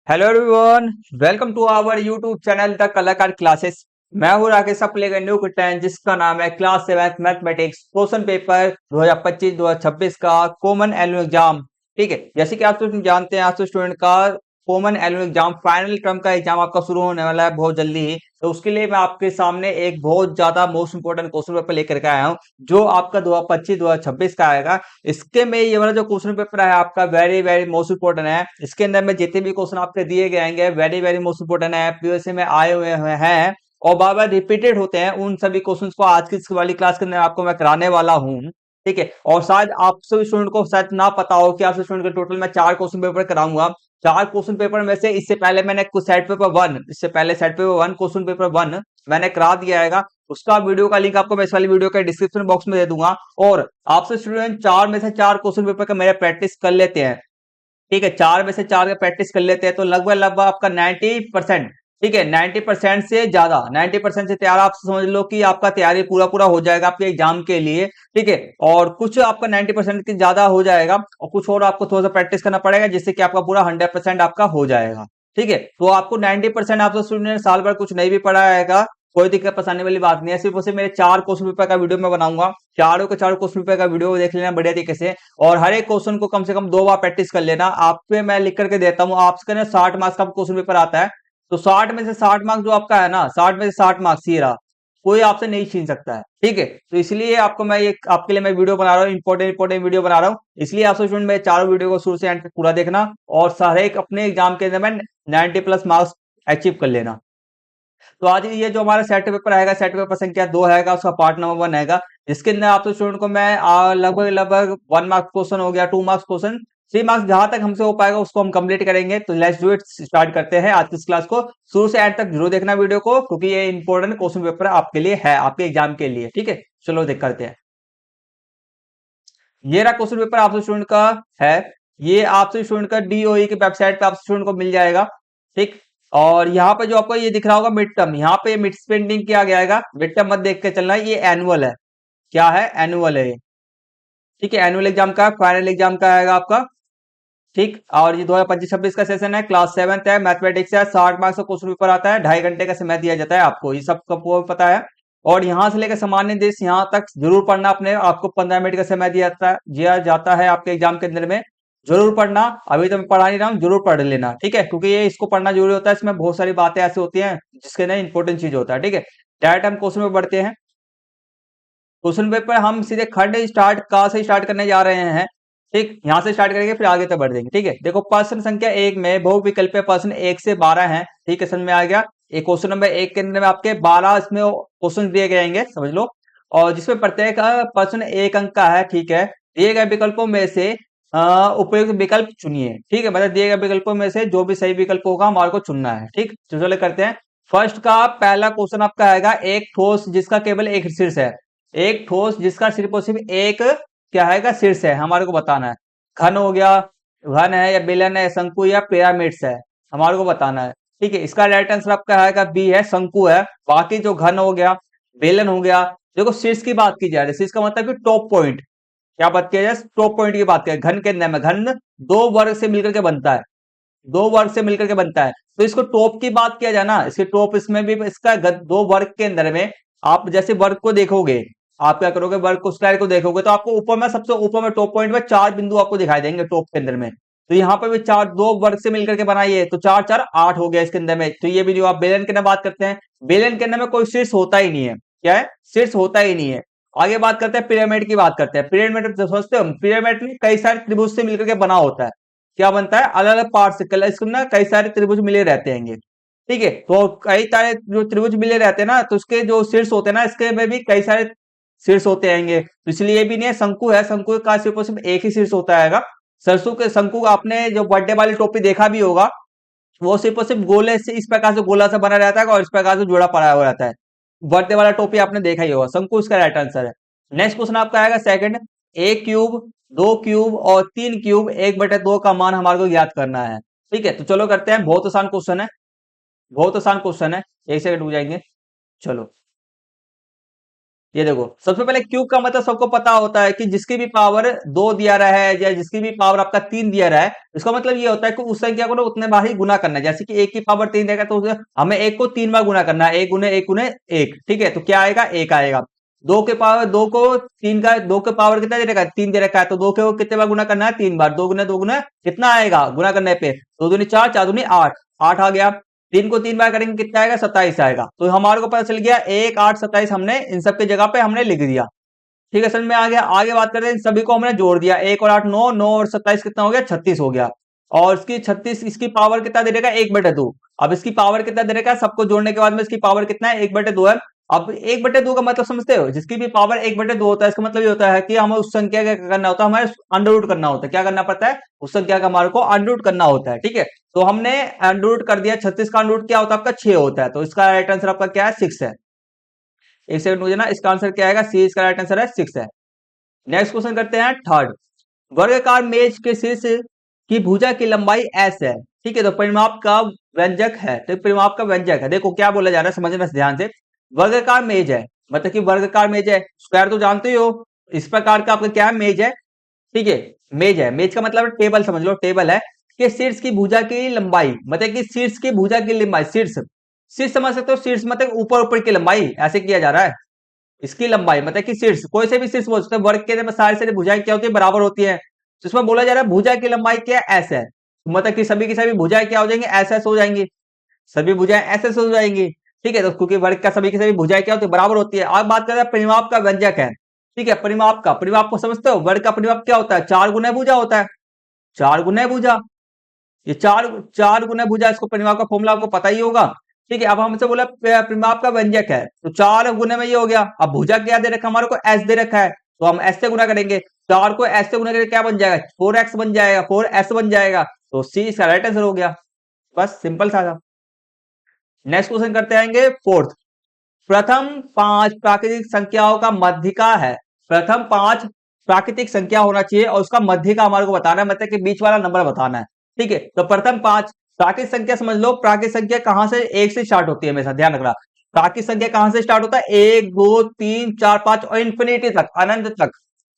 Hello everyone, welcome to our YouTube channel the Kalakar classes. मैं हूं राकेश, आप लेकर न्यू कंटेंट जिसका नाम है क्लास 7 मैथमेटिक्स क्वेश्चन पेपर 2025-2026 का कॉमन एनुअल एग्जाम। ठीक है, जैसे कि आप स्टूडेंट जानते हैं, आज से स्टूडेंट का common annual exam final term का एग्जाम आपका शुरू होने वाला है बहुत जल्दी ही। तो उसके लिए मैं आपके सामने एक बहुत ज्यादा मोस्ट इंपोर्टेंट क्वेश्चन पेपर लेकर के आया हूँ, जो आपका 2025-2026 का आएगा। इसके में ये वाला जो क्वेश्चन पेपर है आपका वेरी वेरी मोस्ट इंपोर्टेंट है। इसके अंदर में जितने भी क्वेश्चन आपके दिए गए वेरी वेरी मोस्ट इंपोर्टेंट है, पीओएसए में आए हुए हैं और बार बार रिपीटेड होते हैं। उन सभी क्वेश्चन को आज की इस वाली क्लास के अंदर आपको मैं कराने वाला हूँ। ठीक है, और शायद आप सभी स्टूडेंट को शायद ना पता हो कि आप सभी स्टूडेंट के टोटल मैं 4 क्वेश्चन पेपर कराऊंगा। 4 क्वेश्चन पेपर में से इससे पहले मैंने कुछ सेट पेपर वन, इससे पहले set paper one question paper one मैंने करा दिया है। उसका वीडियो का लिंक आपको मैं इस वाली वीडियो के डिस्क्रिप्शन बॉक्स में दे दूंगा। और आपसे स्टूडेंट 4 में से 4 क्वेश्चन पेपर का मेरा प्रैक्टिस कर लेते हैं। ठीक है, 4 में से 4 का प्रैक्टिस कर लेते हैं तो लगभग लगभग आपका 90%। ठीक है, 90% से ज्यादा, 90% से तैयार आप समझ लो कि आपका तैयारी पूरा पूरा हो जाएगा आपके एग्जाम के लिए। ठीक है, और कुछ आपका 90% की ज्यादा हो जाएगा और कुछ और आपको थोड़ा सा प्रैक्टिस करना पड़ेगा जिससे कि आपका पूरा 100% आपका हो जाएगा। ठीक है, तो आपको 90% आपसे स्टूडेंट साल भर कुछ नहीं भी पढ़ा रहेगा, कोई दिक्कत परेशानी वाली बात नहीं है। सिर्फ उसे मेरे 4 क्वेश्चन पेपर का वीडियो मैं बनाऊंगा, चारों के चारों क्वेश्चन पेपर का वीडियो देख लेना बढ़िया तरीके से। और हर एक क्वेश्चन को कम से कम 2 बार प्रैक्टिस कर लेना। आप पे मैं लिख करके देता हूँ, आपसे ना 60 मार्क्स का क्वेश्चन पेपर आता है। तो 60 में से 60 मार्क्स जो आपका है ना, 60 में से 60 मार्क्स ही रहा, कोई आपसे नहीं छीन सकता है। ठीक है, तो इसलिए आपको मैं ये आपके लिए मैं वीडियो बना रहा हूँ, इंपॉर्टेंट इंपॉर्टेंट वीडियो बना रहा हूँ। इसलिए आपसे स्टूडेंट मेरे चारों वीडियो को शुरू से एंड तक पूरा देखना और सारे एक अपने एग्जाम के अंदर में 90+ मार्क्स अचीव कर लेना। तो आज ये जो हमारा सेट पेपर आएगा, सेट पेपर संख्या 2 आएगा, उसका पार्ट नंबर 1 आएगा, जिसके अंदर आप तो स्टूडेंट को मैं लगभग लगभग 1 मार्क्स क्वेश्चन हो गया, 2 मार्क्स क्वेश्चन, 3 मार्क्स जहां तक हमसे हो पाएगा उसको हम कंप्लीट करेंगे। तो लेट्स डू इट, स्टार्ट करते हैं आज की इस क्लास को। शुरू से एंड तक जरूर देखना वीडियो को, क्योंकि ये इंपॉर्टेंट क्वेश्चन पेपर आपके लिए है, आपके एग्जाम के लिए। ठीक है, चलो देख करते हैं। ये रहा क्वेश्चन पेपर आपसे स्टूडेंट का है। ये आपसे स्टूडेंट का डीओई की वेबसाइट पे आपसे स्टूडेंट को मिल जाएगा। ठीक, और यहाँ पे जो आपको ये दिख रहा होगा मिड टर्म, यहाँ पे मिड स्पेंडिंग किया गया है। मिड टर्म मत देख के चलना है, ये एनुअल है। क्या है? एनुअल है ये। ठीक है, एनुअल एग्जाम का फाइनल एग्जाम का आएगा आपका। ठीक, और ये 2025-26 का सेशन है, क्लास 7 है, मैथमेटिक्स है, 60 मार्क्स का क्वेश्चन पेपर आता है, 2.5 घंटे का समय दिया जाता है आपको, ये सब को पता है। और यहाँ से लेकर सामान्य देश यहाँ तक जरूर पढ़ना, अपने आपको 15 मिनट का समय दिया जाता है आपके एग्जाम के अंदर में। जरूर पढ़ना, अभी तो मैं पढ़ा नहीं रहा हूँ, जरूर पढ़ लेना। ठीक है, क्योंकि ये इसको पढ़ना जरूरी होता है, इसमें बहुत सारी बातें ऐसी होती हैं जिसके अंदर इंपॉर्टेंट चीज होता है। ठीक है, डायरेक्ट हम क्वेश्चन में बढ़ते हैं। क्वेश्चन पेपर हम सीधे खंड स्टार्ट का से स्टार्ट करने जा रहे हैं। ठीक, यहां से स्टार्ट करेंगे फिर आगे तक बढ़ देंगे। ठीक है, देखो प्रश्न संख्या 1 में बहुविकल्पीय प्रश्न 1 से 12 है। ठीक है, समझ में आ गया। एक क्वेश्चन नंबर 1 के अंदर में आपके 12 इसमें क्वेश्चन दिए गए समझ लो, और जिसमें प्रत्येक प्रश्न 1 अंक का है। ठीक है, दिए गए विकल्पों में से उपयुक्त विकल्प चुनिए। ठीक है, मतलब दिए गए विकल्पों में से जो भी सही विकल्प होगा हमारे को चुनना है। ठीक, तो चलो करते हैं। फर्स्ट का पहला क्वेश्चन आपका आएगा, एक ठोस जिसका केवल एक शीर्ष है। एक ठोस जिसका सिर्फ और सिर्फ एक क्या है शीर्ष है, हमारे को बताना है। घन हो गया, घन है या बेलन है, शंकु या पिरामिड्स है, हमारे को बताना है। ठीक है, इसका राइट आंसर आपका आएगा बी है, शंकु है। बाकी जो घन हो गया, बेलन हो गया, देखो शीर्ष की बात की जा रही है, शीर्ष का मतलब कि टॉप पॉइंट। क्या बात किया जाए? टॉप पॉइंट की बात करें। घन के अंदर में घन 2 वर्ग से मिलकर के बनता है, 2 वर्ग से मिलकर के बनता है। तो इसको टॉप की बात किया जाए ना, इसके टॉप, इसमें भी इसका 2 वर्ग के अंदर में आप जैसे वर्ग को देखोगे, आप क्या करोगे, वर्ग को स्क्वायर को देखोगे तो आपको ऊपर में, सबसे ऊपर में टॉप पॉइंट में 4 बिंदु आपको दिखाई देंगे टॉप के अंदर में। तो यहाँ पर भी 2 वर्ग से मिलकर के बनाइए तो 4 4 8 हो गया इसके अंदर में। तो ये भी जो आप बेलन के अंदर बात करते हैं, बेलन के अंदर में कोई शीर्ष होता ही नहीं है। क्या है? शीर्ष होता ही नहीं है। आगे बात करते हैं पिरामिड की, बात करते हैं पिरामिड। समझते हो, पिरामिड में कई सारे त्रिभुज से मिलकर के बना होता है। क्या बनता है? अलग अलग पार्ट से, इसको ना कई सारे त्रिभुज मिले रहते हैं। ठीक है, तो कई सारे जो त्रिभुज मिले रहते हैं ना, तो उसके जो शीर्ष होते हैं ना, इसके में भी कई सारे शीर्ष होते हैं। तो इसलिए ये भी नहीं है, शंकु है, शंकु का सिर्फ और सिर्फ एक ही शीर्ष होता है। सरसों के शंकु का आपने जो बर्थडे वाली टोपी देखा भी होगा, वो सिर्फ और सिर्फ गोले से, इस प्रकार से गोला सा बना रहता है और इस प्रकार से जोड़ा पड़ा हुआ रहता है। बर्थडे वाला टोपी आपने देखा ही होगा, शंकु इसका राइट आंसर है। नेक्स्ट क्वेश्चन आपका आएगा सेकंड, एक क्यूब, 2 क्यूब और 3 क्यूब 1/2 का मान हमारे को ज्ञात करना है। ठीक है, तो चलो करते हैं। बहुत आसान क्वेश्चन है, बहुत आसान क्वेश्चन है, एक सेकंड रुक जाएंगे। चलो ये देखो, सबसे पहले क्यूब का मतलब सबको पता होता है कि जिसकी भी पावर 2 दिया रहा है या जिसकी भी पावर आपका 3 दिया रहा है, इसका मतलब ये होता है कि उस संख्या को ना उतने बार ही गुना करना है। जैसे कि 1 की पावर 3 देगा तो हमें 1 को 3 बार गुना करना है, 1 गुने 1 गुने 1, ठीक है। तो क्या आएगा, 1 आएगा। 2 के पावर 2 को 3 का 2 के पावर कितना दे रखा है, 3 दे रखा है, तो 2 के वो कितने बार गुना करना है, 3 बार। 2 गुने कितना आएगा गुना करने पे, 2 दूनी 4, 4 दूनी 8, 8 आ गया। 3 को 3 बार करेंगे कितना आएगा, 27 आएगा। तो हमारे को पता चल गया 1 8 27 हमने इन सब की जगह पे हमने लिख दिया। ठीक है, समझ में आ गया। आगे बात करते हैं, इन सभी को हमने जोड़ दिया, 1 और 8 9, 9 और 27 कितना हो गया, 36 हो गया। और इसकी 36, इसकी पावर कितना दे देगा, 1/2। अब इसकी पावर कितना दे देगा, सबको जोड़ने के बाद में इसकी पावर कितना है, 1/2 है। अब 1/2 का मतलब समझते हो, जिसकी भी पावर 1/2 होता है, इसका मतलब ये होता है कि हमें उस संख्या का क्या करना होता है, हमारे अंडर रूट करना होता है। क्या करना पड़ता है, उस संख्या का हमारे को अंडर रूट करना होता है। ठीक है, तो हमने अंडर रूट कर दिया। 36 का अंडर रूट क्या होता है आपका, 6 होता है। तो इसका राइट आंसर आपका क्या है, 6 है। एक सेकंड मुझे ना, इसका आंसर क्या आएगा, सी इसका राइट आंसर है, 6 है। नेक्स्ट क्वेश्चन करते हैं थर्ड। वर्गाकार मेज के शीर्ष की भुजा की लंबाई एस है। ठीक है, तो परिमाप का व्यंजक है, तो परिमाप का व्यंजक है। देखो क्या बोला जा रहा है, समझना ध्यान से। वर्गाकार मेज है, मतलब कि वर्गाकार मेज है, स्क्वायर तो जानते ही हो। इस प्रकार का आपका क्या है, मेज है। ठीक है, मेज है, मेज का मतलब टेबल समझ लो, टेबल है कि शीर्ष की भुजा की लंबाई, मतलब कि शीर्ष की भुजा की लंबाई, शीर्ष शीर्ष समझ सकते हो, शीर्ष मतलब ऊपर ऊपर की लंबाई, ऐसे किया जा रहा है। इसकी लंबाई मतलब कि शीर्ष, कोई से भी शीर्ष बोल सकते हैं। वर्ग के सारे सारी भुजाएं क्या होती है, बराबर होती है। तो इसमें बोला जा रहा है भुजा की लंबाई क्या है, एस है। मतलब कि सभी की सभी भुजाएं क्या हो जाएंगी, एस एस हो जाएंगी। सभी भुजाएं एस एस हो जाएंगी। ठीक है, तो क्योंकि वर्ग का सभी की सभी भुजाएं क्या होती है, बराबर होती है। अब बात करते हैं परिमाप का व्यंजक है। ठीक है, परिमाप का, परिमाप को समझते हो, वर्ग का परिमाप क्या होता है, 4 गुना भुजा होता है। 4 गुना भुजा, ये चार चार गुना भुजा, इसको परिमाप का फॉर्मूला आपको पता ही होगा। ठीक है, अब हमसे बोला परिमाप का व्यंजक है, तो 4 गुने में ये हो गया। अब भुजा क्या दे रखा है, हमारे को एस दे रखा है, तो हम एस से गुना करेंगे। 4 को एस से गुना करके क्या बन जाएगा, 4x बन जाएगा, 4s बन जाएगा। तो सी इसका राइट आंसर हो गया। बस सिंपल सा था। नेक्स्ट क्वेश्चन करते आएंगे फोर्थ। प्रथम 5 प्राकृतिक संख्याओं का मध्यिका है। प्रथम 5 प्राकृतिक संख्या होना चाहिए और उसका मध्यिका हमारे को बताना है, मतलब कि बीच वाला नंबर बताना है। ठीक है, तो प्रथम 5 प्राकृतिक संख्या समझ लो। प्राकृतिक संख्या कहां से, 1 से स्टार्ट होती है, हमेशा ध्यान रखना। प्राकृतिक संख्या कहां से स्टार्ट होता है, 1 2 3 4 5 और इन्फिनिटी तक, अनंत तक,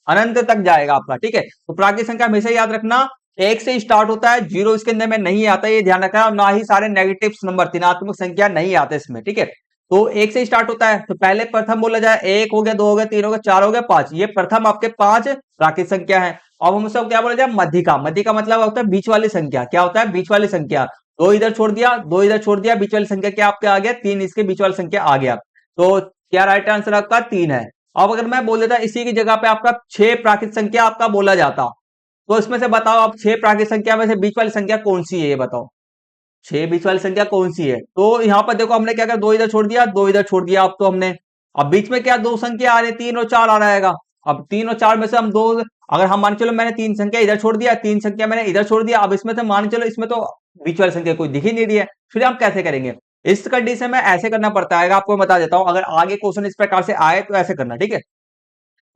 अनंत तक जाएगा आपका। ठीक है, तो प्राकृतिक संख्या हमेशा याद रखना 1 से स्टार्ट होता है, 0 इसके अंदर में नहीं आता, ये ध्यान रखना। और ना ही सारे नेगेटिव नंबर, ऋणात्मक संख्या नहीं आते इसमें। ठीक है, तो 1 से स्टार्ट होता है, तो पहले प्रथम बोला जाए, 1 हो गया, 2 हो गया, 3 हो गया, 4 हो गया, 5, ये प्रथम आपके 5 प्राकृतिक संख्या है। अब हम सब क्या बोला जाए, मध्यिका। मध्यिका मतलब होता है बीच वाली संख्या। क्या होता है, बीच वाली संख्या। 2 इधर छोड़ दिया, 2 इधर छोड़ दिया, बीच वाली संख्या क्या आपके आ गया, 3 इसके बीच वाली संख्या आ गया। तो क्या राइट आंसर आपका 3 है। अब अगर मैं बोल देता इसी की जगह पे आपका 6 प्राकृतिक संख्या आपका बोला जाता, तो इसमें से बताओ आप 6 प्राकृतिक संख्या में से बीच वाली संख्या कौन सी है, ये बताओ। 6 बीच वाली संख्या कौन सी है, तो यहाँ पर देखो हमने क्या किया, 2 इधर छोड़ दिया, 2 इधर छोड़ दिया। अब तो हमने, अब बीच में क्या 2 संख्या आ रही, 3 और 4 आ रहेगा। अब 3 और 4 में से हम 2, अगर हम मान चलो मैंने 3 संख्या इधर छोड़ दिया, 3 संख्या मैंने इधर छोड़ दिया। अब इसमें से मान चलो इसमें तो बीच वाली संख्या कोई दिख ही नहीं रही है, फिर हम कैसे करेंगे। इस कंडीशन में ऐसे करना पड़ता है, आपको बता देता हूं। अगर आगे क्वेश्चन इस प्रकार से आए तो ऐसे करना, ठीक है।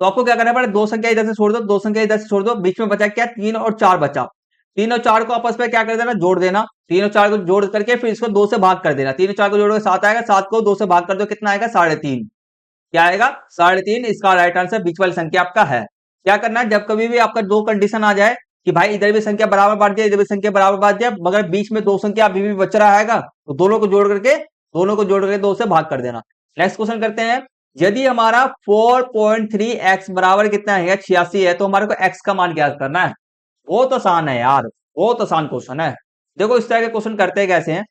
तो आपको क्या करना पड़ेगा, 2 संख्या इधर से छोड़ दो, 2 संख्या इधर से छोड़ दो, बीच में बचा क्या, 3 और 4 बचा। 3 और 4 को आपस में क्या कर देना, जोड़ देना। 3 और 4 को जोड़ करके फिर इसको 2 से भाग कर देना। 3 और 4 को जोड़ोगे 7 आएगा, 7 को 2 से भाग कर दो, कितना आएगा, 3.5। क्या आएगा, 3.5। इसका राइट आंसर बीच वाली संख्या आपका है। क्या करना है, जब कभी भी आपका 2 कंडीशन आ जाए कि भाई इधर भी संख्या बराबर बांट दिया, इधर भी संख्या बराबर बांट दिया, मगर बीच में 2 संख्या अभी भी बच रहा है, तो दोनों को जोड़ करके 2 से भाग कर देना। नेक्स्ट क्वेश्चन करते हैं। यदि हमारा 4.3x बराबर कितना है, 86 है, तो हमारे को x का मान ज्ञात करना है। बहुत आसान है यार, बहुत आसान क्वेश्चन है। देखो इस तरह के क्वेश्चन करते कैसे हैं,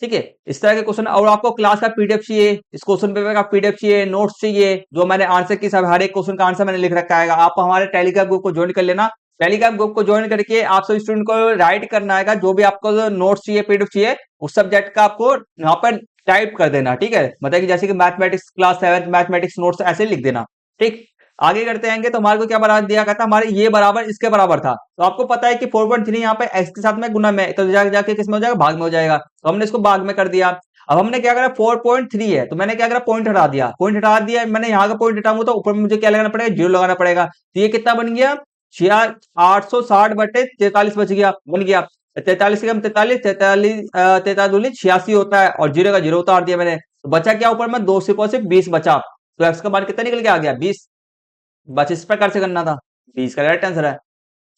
ठीक है, इस तरह के क्वेश्चन। और आपको क्लास का पीडीएफ चाहिए, इस क्वेश्चन पेपर का पीडीएफ चाहिए, नोट्स चाहिए, जो मैंने आंसर की सब हर एक क्वेश्चन का आंसर मैंने लिख रखा है, आप हमारे टेलीग्राम ग्रुप को ज्वाइन कर लेना। टेलीग्राम ग्रुप को ज्वाइन करके आप सब स्टूडेंट को राइट करना है, जो भी आपको नोट्स चाहिए, पीडीएफ चाहिए, उस सब्जेक्ट का आपको यहाँ पर टाइप कर देना। ठीक है, मतलब कि जैसे कि मैथमेटिक्स क्लास 7 मैथमेटिक्स नोट्स ऐसे लिख देना। ठीक, आगे करते आएंगे तो हमारे को क्या बराबर दिया गया था, हमारे ये बराबर इसके बराबर था। तो आपको पता है कि 4.3 यहाँ पे x के साथ में गुना में, तो जाके किस में हो जाएगा, भाग में हो जाएगा। तो हमने इसको भाग में कर दिया। अब हमने क्या करा, 4.3 है, तो मैंने क्या करा, पॉइंट हटा दिया। पॉइंट हटा दिया मैंने, यहाँ का पॉइंट हटाऊंगा तो ऊपर में मुझे क्या लगाना पड़ेगा, 0 लगाना पड़ेगा। तो ये कितना बन गया, 860/43 बच गया, बन गया। 43 से कम 43, 43 86 होता है, और 0 का 0 उतार दिया मैंने। तो बचा क्या ऊपर में, 2 से 20 बचा। तो एक्स का मान कितना निकल के आ गया 20। बस इस प्रकार से करना था, 20 का राइट आंसर है।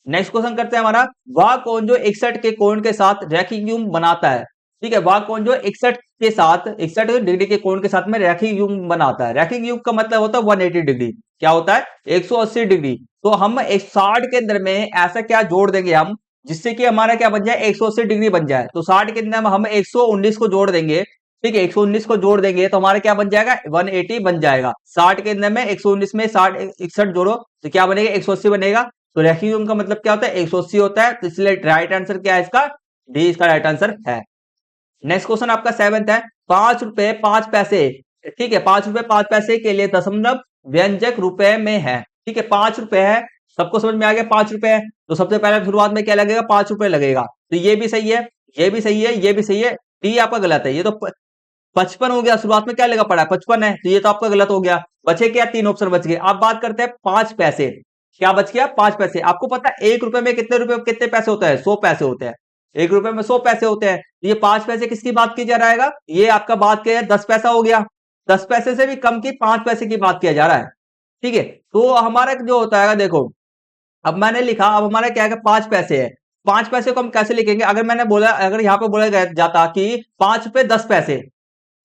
नेक्स्ट क्वेश्चन करते हैं हमारा, वह कौन जो 61 के कोण के साथ रैखिक युग्म बनाता है। ठीक है, वह कौन जो 61 डिग्री के कोण के साथ में रैखिक युग्म बनाता है। रैखिक युग्म का मतलब होता है 180 डिग्री, क्या होता है 180 डिग्री। तो हम 60 के अंदर में ऐसा क्या जोड़ देंगे हम, जिससे कि हमारा क्या बन जाए 180 डिग्री बन जाए। तो 60 के अंदर हम 119 को जोड़ देंगे। ठीक है, 119 को जोड़ देंगे तो हमारा क्या बन जाएगा 180 बन जाएगा। 60 के अंदर में 119 में 60 61 जोड़ो तो क्या बनेगा 180 बनेगा। तो रैखिक युग्म का मतलब क्या होता है 180 होता है। तो इसलिए राइट आंसर क्या है इसका, डी इसका राइट आंसर है। नेक्स्ट क्वेश्चन आपका 7th है, 5 रुपए 5 पैसे। ठीक है, 5 रुपए 5 पैसे के लिए दशमलव व्यंजक रुपए में है। ठीक है, 5 रुपए है, सबको समझ में आ गया 5 रुपए है। तो सबसे पहले शुरुआत में क्या लगेगा 5 रुपए लगेगा। तो ये भी सही है, ये भी सही है, ये भी सही है। डी आपका गलत है। ये तो 55 हो गया, शुरुआत में क्या लगा पड़ा है 55 है, तो ये तो आपका गलत हो गया। बचे क्या, 3 ऑप्शन बच गए। अब बात करते हैं 5 पैसे, क्या बच गया 5 पैसे। आपको पता है 1 रुपए में कितने पैसे होते हैं 100 पैसे होते हैं। 1 रुपए में 100 पैसे होते हैं। तो ये 5 पैसे किसकी बात की जा रहा है, ये आपका बात किया 10 पैसा हो गया। 10 पैसे से भी कम की 5 पैसे की बात किया जा रहा है। ठीक है, तो हमारा जो होता है देखो, अब मैंने लिखा, अब हमारा क्या है 5 पैसे है। 5 पैसे को हम कैसे लिखेंगे, अगर मैंने बोला, अगर यहाँ पे बोला जाता कि 5 रुपए 10 पैसे,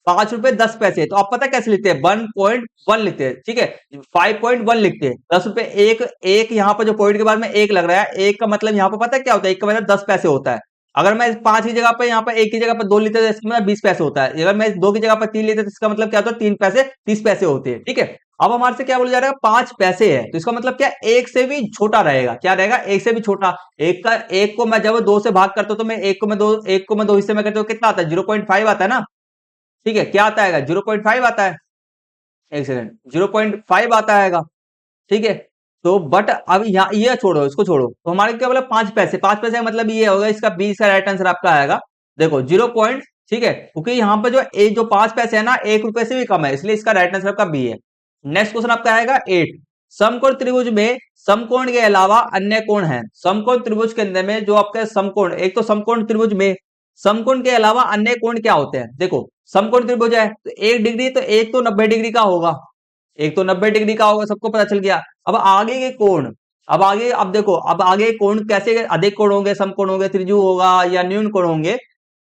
5 रुपए 10 पैसे, तो आप पता कैसे लिखते हैं 1.1 लिखते हैं। ठीक है, 5.1 लिखते हैं। 10 रुपए एक एक यहाँ पर जो पॉइंट के बाद में एक लग रहा है, एक का मतलब यहाँ पर पता है क्या होता है, एक का मतलब 10 पैसे होता है। अगर मैं 5 की जगह पे यहाँ पर एक की जगह पर 2 लेते तो इसका मतलब 20 पैसे होता है। अगर मैं 2 की जगह पर 3 लेते तो इसका मतलब क्या होता है 3 पैसे 30 पैसे होते हैं। ठीक है, अब हमारे से क्या बोला जा रहा है 5 पैसे है, तो इसका मतलब क्या एक से भी छोटा रहेगा, क्या रहेगा एक से भी छोटा। एक को मैं जब 2 से भाग करता हूं तो मैं एक को मैं 2 हिस्से में करता हूं, कितना आता है 0.5 आता है ना। ठीक है, क्या आता है 0.5 आता है, एक सेकंड 0.5 आता है। ठीक है, तो बट अब यहाँ ये छोड़ो, इसको छोड़ो, तो हमारे क्या बोला 5 पैसे, 5 पैसे का मतलब ये होगा, इसका 20 का राइट आंसर आपका आएगा। देखो 0 पॉइंट, ठीक है, क्योंकि यहाँ पे जो 5 पैसे है ना 1 रुपए से भी कम है, इसलिए इसका राइट आंसर आपका बी है। नेक्स्ट क्वेश्चन आपका आएगा 8, समकोण त्रिभुज में समकोण के अलावा अन्य कोण है। समकोण त्रिभुज के अंदर में जो आपका समकोण, एक तो समकोण त्रिभुज में समकोण के अलावा अन्य कोण क्या होते हैं। देखो समकोण त्रिभुज है तो 1 डिग्री, तो एक तो 90 डिग्री का होगा, एक तो 90 डिग्री का होगा, सबको पता चल गया। अब आगे के कोण, अब देखो, अब आगे कोण कैसे, अधिक कोण होंगे, समकोण होंगे, त्रिभुज होगा या न्यून कोण होंगे।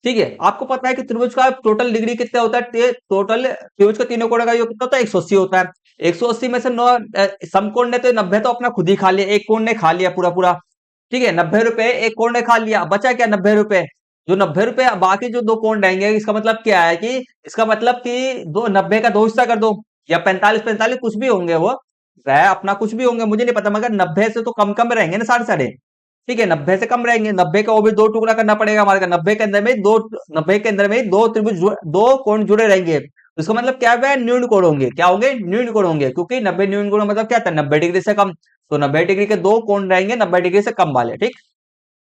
ठीक है, आपको पता है कि त्रिभुज का टोटल डिग्री कितना होता है, टोटल त्रिभुज का तीनों कोण का योग कितना होता है 180 होता है। 180 में से 9 समकोण ने तो 90 तो अपना खुद ही खा लिया, एक कोण ने खा लिया पूरा पूरा। ठीक है, 90 रुपए एक कोण ने खा लिया, बचा क्या 90 रुपए। जो 90 रुपए बाकी जो 2 कोण रहेंगे, इसका मतलब क्या है कि, इसका मतलब कि दो 90 का 2 हिस्सा कर दो, या 45 45 कुछ भी होंगे, वो वह अपना कुछ भी होंगे मुझे नहीं पता, मगर 90 से तो कम कम रहेंगे ना सारे सारे। ठीक है, 90 से कम रहेंगे, 90 का वो भी 2 टुकड़ा करना पड़ेगा हमारे का। 90 के अंदर में 2, 90 के अंदर में 2 त्रिभुज 2 कोण जुड़े रहेंगे, तो इसका मतलब क्या है न्यून कोण होंगे, क्या होंगे न्यून कोण होंगे, क्योंकि 90 न्यून कोण मतलब क्या था 90 डिग्री से कम। तो 90 डिग्री के 2 कोण रहेंगे 90 डिग्री से कम वाले। ठीक,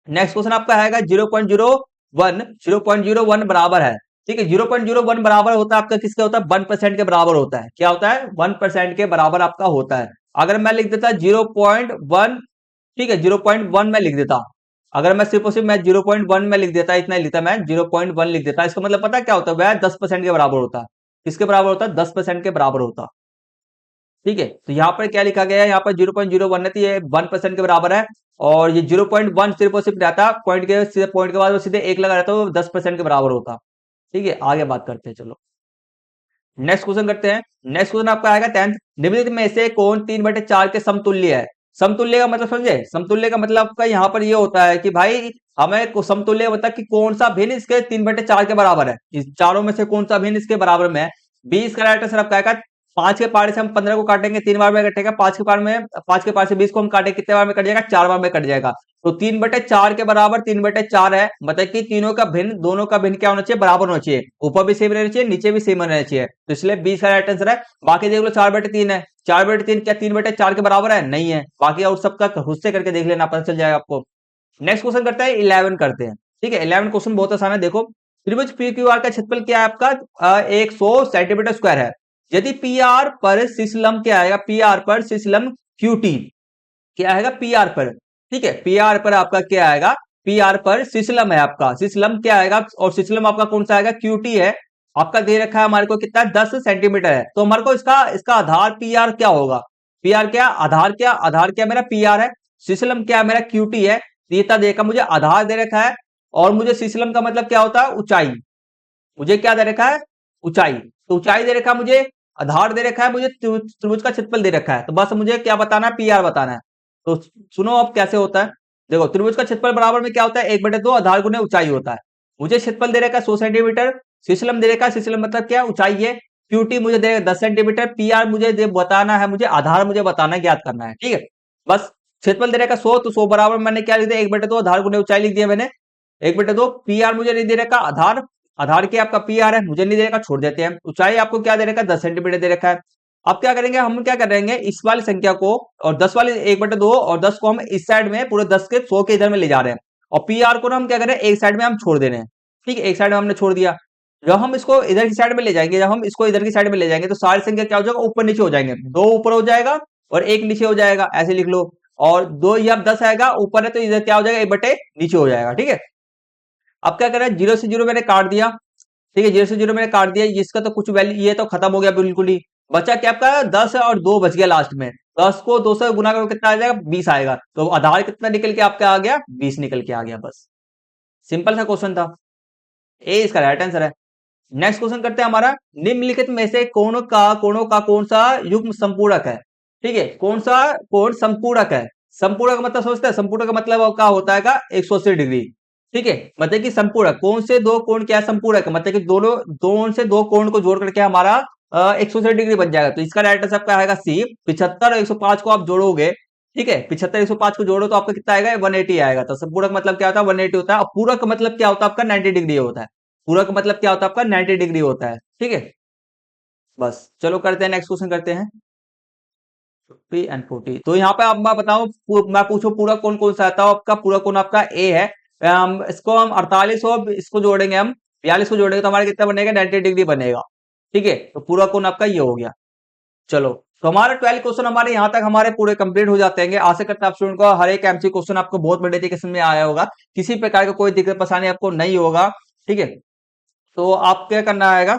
नेक्स्ट क्वेश्चन आपका आएगा 0.01, 0.01 बराबर है। ठीक है, 0.01 बराबर होता है आपका किसके होता है 1% के बराबर होता है, क्या होता है 1% के बराबर आपका होता है। अगर मैं लिख देता 0.1, ठीक है 0.1 में लिख देता, अगर मैं सिर्फ और सिर्फ मैं 0.1 में लिख देता, इतना ही लिखता मैं 0.1 लिख देता, इसका मतलब पता क्या होता है वह 10% के बराबर होता है। किसके बराबर होता है 10% के बराबर होता। ठीक है, तो यहाँ पर क्या लिखा गया है, यहाँ पर 0.01 है तो ये 1% के बराबर है। और ये 0.1 सिर्फ और सिर्फ रहता पॉइंट के, सीधे पॉइंट के बाद वो सीधे एक लगा रहता है, वो 10% के बराबर होता। ठीक है, आगे बात करते हैं, चलो नेक्स्ट क्वेश्चन करते हैं। नेक्स्ट क्वेश्चन आपका आएगा 10th, निम्नलिखित में से कौन 3/4 के समतुल्य है। समतुल्य का मतलब समझे, समतुल्य का मतलब आपका यहाँ पर ये होता है कि भाई हमें समतुल्य मतलब कि कौन सा भिन्न इसके 3/4 के बराबर है, इस चारों में से कौन सा भिन्न इसके बराबर में है। 20 का राइट आंसर आपका आएगा 5 के पार से हम 15 को काटेंगे 3 बार में कटेगा, 5 के पार से 20 को हम काटेंगे कितने बार में कट जाएगा 4 बार में कट जाएगा। तो 3/4 के बराबर 3/4 है, मतलब कि तीनों का भिन्न, दोनों का भिन्न क्या होना चाहिए बराबर होना चाहिए, ऊपर भी सेम रहना चाहिए नीचे भी सेम रहना चाहिए, तो इसलिए 20 का राइट आंसर है। बाकी देख लो 4/3 है, 4/3 क्या 3/4 के बराबर है, नहीं है। बाकी और सबका खुद से करके देख लेना, पता चल जाएगा आपको। नेक्स्ट क्वेश्चन करते हैं 11 करते हैं। ठीक है, 11 क्वेश्चन बहुत आसान है। देखो त्रिभुज पी क्यू आर का क्षेत्रफल क्या है आपका 100 सेंटीमीटर स्क्वायर है। यदि पी आर पर सिसलम क्या आएगा, पी आर पर सिसलम क्यू टी क्या आएगा पी आर पर। ठीक है, पी आर पर आपका क्या आएगा, पी आर पर सिसलम है आपका, सिसलम क्या आएगा, और सिसलम आपका कौन सा आएगा क्यू टी है। आपका दे रखा है हमारे को कितना 10 सेंटीमीटर है, तो हमारे को इसका इसका आधार पी आर क्या होगा, पी आर क्या, आधार क्या मेरा पी आर है, सिस्लम क्या है मेरा क्यूटी है। तो ये इतना देखा मुझे आधार दे रखा है, और मुझे सिस्लम का मतलब क्या होता है ऊंचाई, मुझे क्या दे रखा है ऊंचाई, तो ऊंचाई दे रखा है मुझे, आधार दे रखा है मुझे, त्रिभुज का क्षेत्रफल दे रखा है, तो बस मुझे क्या बताना है पीआर बताना है। तो सुनो अब कैसे होता है, देखो त्रिभुज का क्षेत्रफल बराबर में क्या होता है 1/2 आधार गुने ऊंचाई होता है। मुझे क्षेत्रफल दे रखा है 100 सेंटीमीटर, सिस्लम दे रखा है, सिस्लम मतलब क्या ऊंचाई है, क्यूटी मुझे दे 10 सेंटीमीटर, पीआर मुझे बताना है, मुझे आधार मुझे बताना है, ज्ञात करना है, ठीक है। बस क्षेत्रफल दे रखा है 100, तो 100 बराबर मैंने क्या लिख दिया 1/2 आधार गुने ऊंचाई लिख दिया मैंने 1/2। पीआर मुझे नहीं दे रखा आधार, आधार की आपका पी आर है, मुझे नहीं दे रखा, छोड़ देते हैं। ऊंचाई आपको क्या दे रखा है 10 सेंटीमीटर दे रखा है। अब क्या करेंगे हम, क्या करेंगे इस वाली संख्या को और 10 वाली 1/2 और 10 को हम इस साइड में पूरे 10 के 100 के इधर में ले जा रहे हैं, और पी आर को ना हम क्या करें एक साइड में हम छोड़ दे रहे हैं, ठीक है, एक साइड में हमने छोड़ दिया। जब हम इसको इधर की साइड में ले जाएंगे, जब हम इसको इधर की साइड में ले जाएंगे, तो सारी संख्या क्या हो जाएगा ऊपर नीचे हो जाएंगे, 2 ऊपर हो जाएगा और 1 नीचे हो जाएगा, ऐसे लिख लो। और 2 ये अब 10 आएगा ऊपर है, तो इधर क्या हो जाएगा 1/नीचे हो जाएगा, ठीक है। अब क्या करें 0 से 0 मैंने काट दिया, ठीक है, 0 से 0 मैंने काट दिया, इसका तो कुछ वैल्यू, ये तो खत्म हो गया बिल्कुल ही। बचा क्या आपका 10 और 2 बच गया लास्ट में, 10 को 2 से गुना करो कितना आ जाएगा 20 आएगा, तो आधार कितना निकल के आपका आ गया 20 निकल के आ गया, बस सिंपल सा क्वेश्चन था, ए इसका राइट आंसर है। नेक्स्ट क्वेश्चन करते हैं हमारा, निम्नलिखित में से कोणों का कौन सा युग्म संपूरक है, ठीक है, कौन सा कोण संपूरक है। संपूरक मतलब सोचते हैं, संपूरक का मतलब क्या होता है 180 डिग्री, ठीक है, मतलब कि संपूरक कौन से दो कोण क्या है संपूरक है, मतलब कि दोनों दोनों से दो कोण को जोड़ करके हमारा 180 डिग्री बन जाएगा। तो इसका राइट आंसर आपका आएगा सी। 75 और 105 को आप जोड़ोगे, ठीक है, 75 105 को जोड़ो तो आपका कितना आएगा 180 आएगा। तो संपूरक मतलब क्या होता है 180 होता है, और पूरक मतलब क्या होता है आपका 90 डिग्री होता है, पूरक मतलब क्या होता है आपका 90 डिग्री होता है, ठीक है। बस चलो करते हैं नेक्स्ट क्वेश्चन करते हैं 50 एंड 40। तो यहाँ पे आप मैं बताऊं, मैं पूछूं पूरक कौन कौन सा आता है, आपका पूरक कौन आपका ए है। इसको हम 48 और इसको जोड़ेंगे, हम 42 को जोड़ेंगे तो हमारा कितना बनेगा 90 डिग्री बनेगा, ठीक है। तो पूरक कौन आपका ये हो गया। चलो तो हमारे 12 क्वेश्चन हमारे यहाँ तक हमारे पूरे कंप्लीट हो जाते हैं। आशा करता हूं आप स्टूडेंट को हर एक एमसी क्वेश्चन आपको बहुत बड़े तरीके से में आया होगा, किसी प्रकार का कोई दिक्कत परेशानी आपको नहीं होगा, ठीक है। तो आप क्या करना आएगा,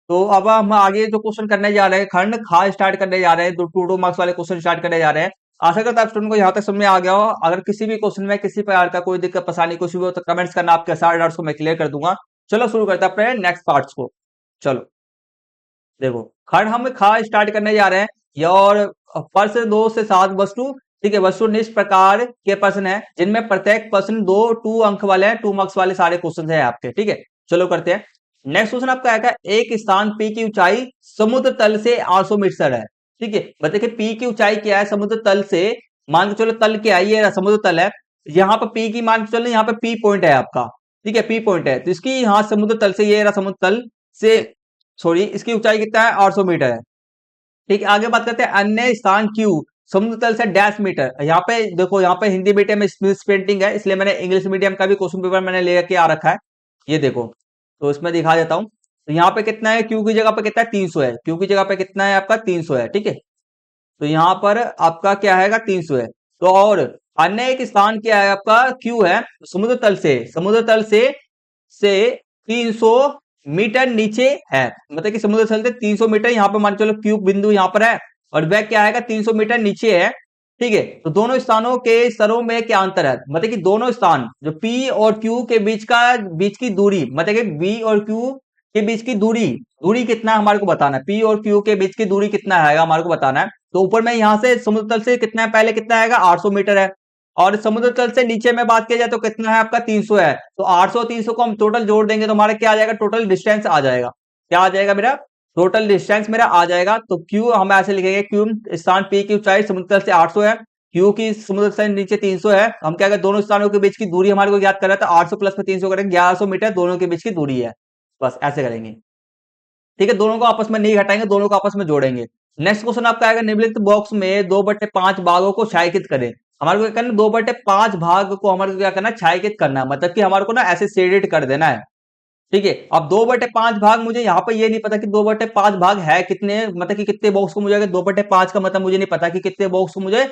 तो अब हम आगे जो क्वेश्चन करने जा रहे हैं खंड खा स्टार्ट करने जा रहे हैं, 2 मार्क्स वाले क्वेश्चन स्टार्ट करने जा रहे हैं। आशा करता हूं आप स्टूडेंट को यहाँ तक समझ में आ गया हो। अगर किसी भी क्वेश्चन में किसी प्रकार का कोई दिक्कत परेशानी कुछ भी हो तो कमेंट्स करना, आपके सारे डाउट्स को मैं क्लियर कर दूंगा। चलो शुरू करते हैं अपने नेक्स्ट पार्ट्स को। चलो देखो खंड हम खा स्टार्ट करने जा रहे हैं, या और प्रश्न 2 से 7 वस्तु, ठीक है, वस्तुनिष्ठ प्रकार के प्रश्न है, जिनमें प्रत्येक प्रश्न 2 अंक वाले हैं, 2 मार्क्स वाले सारे क्वेश्चन है आपके, ठीक है। चलो करते हैं नेक्स्ट क्वेश्चन आपका आएगा, एक स्थान पी की ऊंचाई समुद्र तल से 800 मीटर है, ठीक है। बताइए पी की ऊंचाई क्या है समुद्र तल से, मान के चलो तल क्या है, ये समुद्र तल है, यहाँ पर पी की मान के चलो, यहाँ पे पी पॉइंट है आपका, ठीक है, पी पॉइंट है, तो इसकी यहाँ समुद्र तल से, ये रहा समुद्र तल से, सॉरी इसकी ऊंचाई कितना है 800 मीटर है, ठीक है। आगे बात करते हैं अन्य स्थान क्यू समुद्र तल से डैश मीटर। यहाँ पे देखो, यहाँ पे हिंदी मीडियम में स्मिथ पेंटिंग है, इसलिए मैंने इंग्लिश मीडियम का भी क्वेश्चन पेपर मैंने लेके आ रखा है, ये देखो, तो इसमें दिखा देता हूँ। तो यहाँ पे कितना है क्यू की जगह पे कितना है 300 है, क्यू की जगह पे कितना है आपका 300 है, ठीक है। तो यहाँ पर आपका क्या है 300 है। तो और अन्य एक स्थान क्या है आपका क्यू है समुद्र तल से 300 मीटर नीचे है, मतलब कि समुद्र तल से 300 मीटर यहाँ पे मान चलो क्यू बिंदु यहाँ पर है, और वह क्या है 300 मीटर नीचे है, ठीक है। तो दोनों स्थानों के स्तरों में क्या अंतर है, मतलब कि दोनों स्थान जो P और Q के बीच की दूरी, मतलब कि B और Q के बीच की दूरी, दूरी कितना है हमारे को बताना है, P और Q के बीच की दूरी कितना है हमारे को बताना है। तो ऊपर में यहाँ से समुद्र तल से कितना है, पहले कितना आएगा 800 मीटर है, और समुद्र तल से नीचे में बात किया जाए तो कितना है आपका 300 है। तो 800 300 को हम टोटल जोड़ देंगे तो हमारा क्या आ जाएगा, टोटल डिस्टेंस आ जाएगा, क्या आ जाएगा मेरा टोटल डिस्टेंस मेरा आ जाएगा। तो क्यू हम ऐसे लिखेंगे, क्यू स्थान पी की ऊंचाई समुद्र तल से 800 है, क्यू की समुद्र से नीचे 300 है, हम क्या करें दोनों स्थानों के बीच की दूरी हमारे को याद कर रहा था, 800 प्लस में 300 करेंगे 1100 मीटर दोनों के बीच की दूरी है, बस ऐसे करेंगे, ठीक है। दोनों को आपस में नहीं घटाएंगे, दोनों को आपस में जोड़ेंगे। नेक्स्ट क्वेश्चन आपका आएगा, निम्नलिखित बॉक्स में 2/5 भागों को छायांकित करें। हमारे को क्या करना 2/5 भाग को हमारे को क्या करना छायांकित करना है, मतलब कि हमारे को ना ऐसे शेडेड कर देना है, ठीक है। अब 2/5 भाग मुझे यहाँ पे ये नहीं पता कि 2/5 भाग है कितने, मतलब कि कितने बॉक्स को मुझे, 2/5 का मतलब मुझे नहीं पता कि कितने बॉक्स को मुझे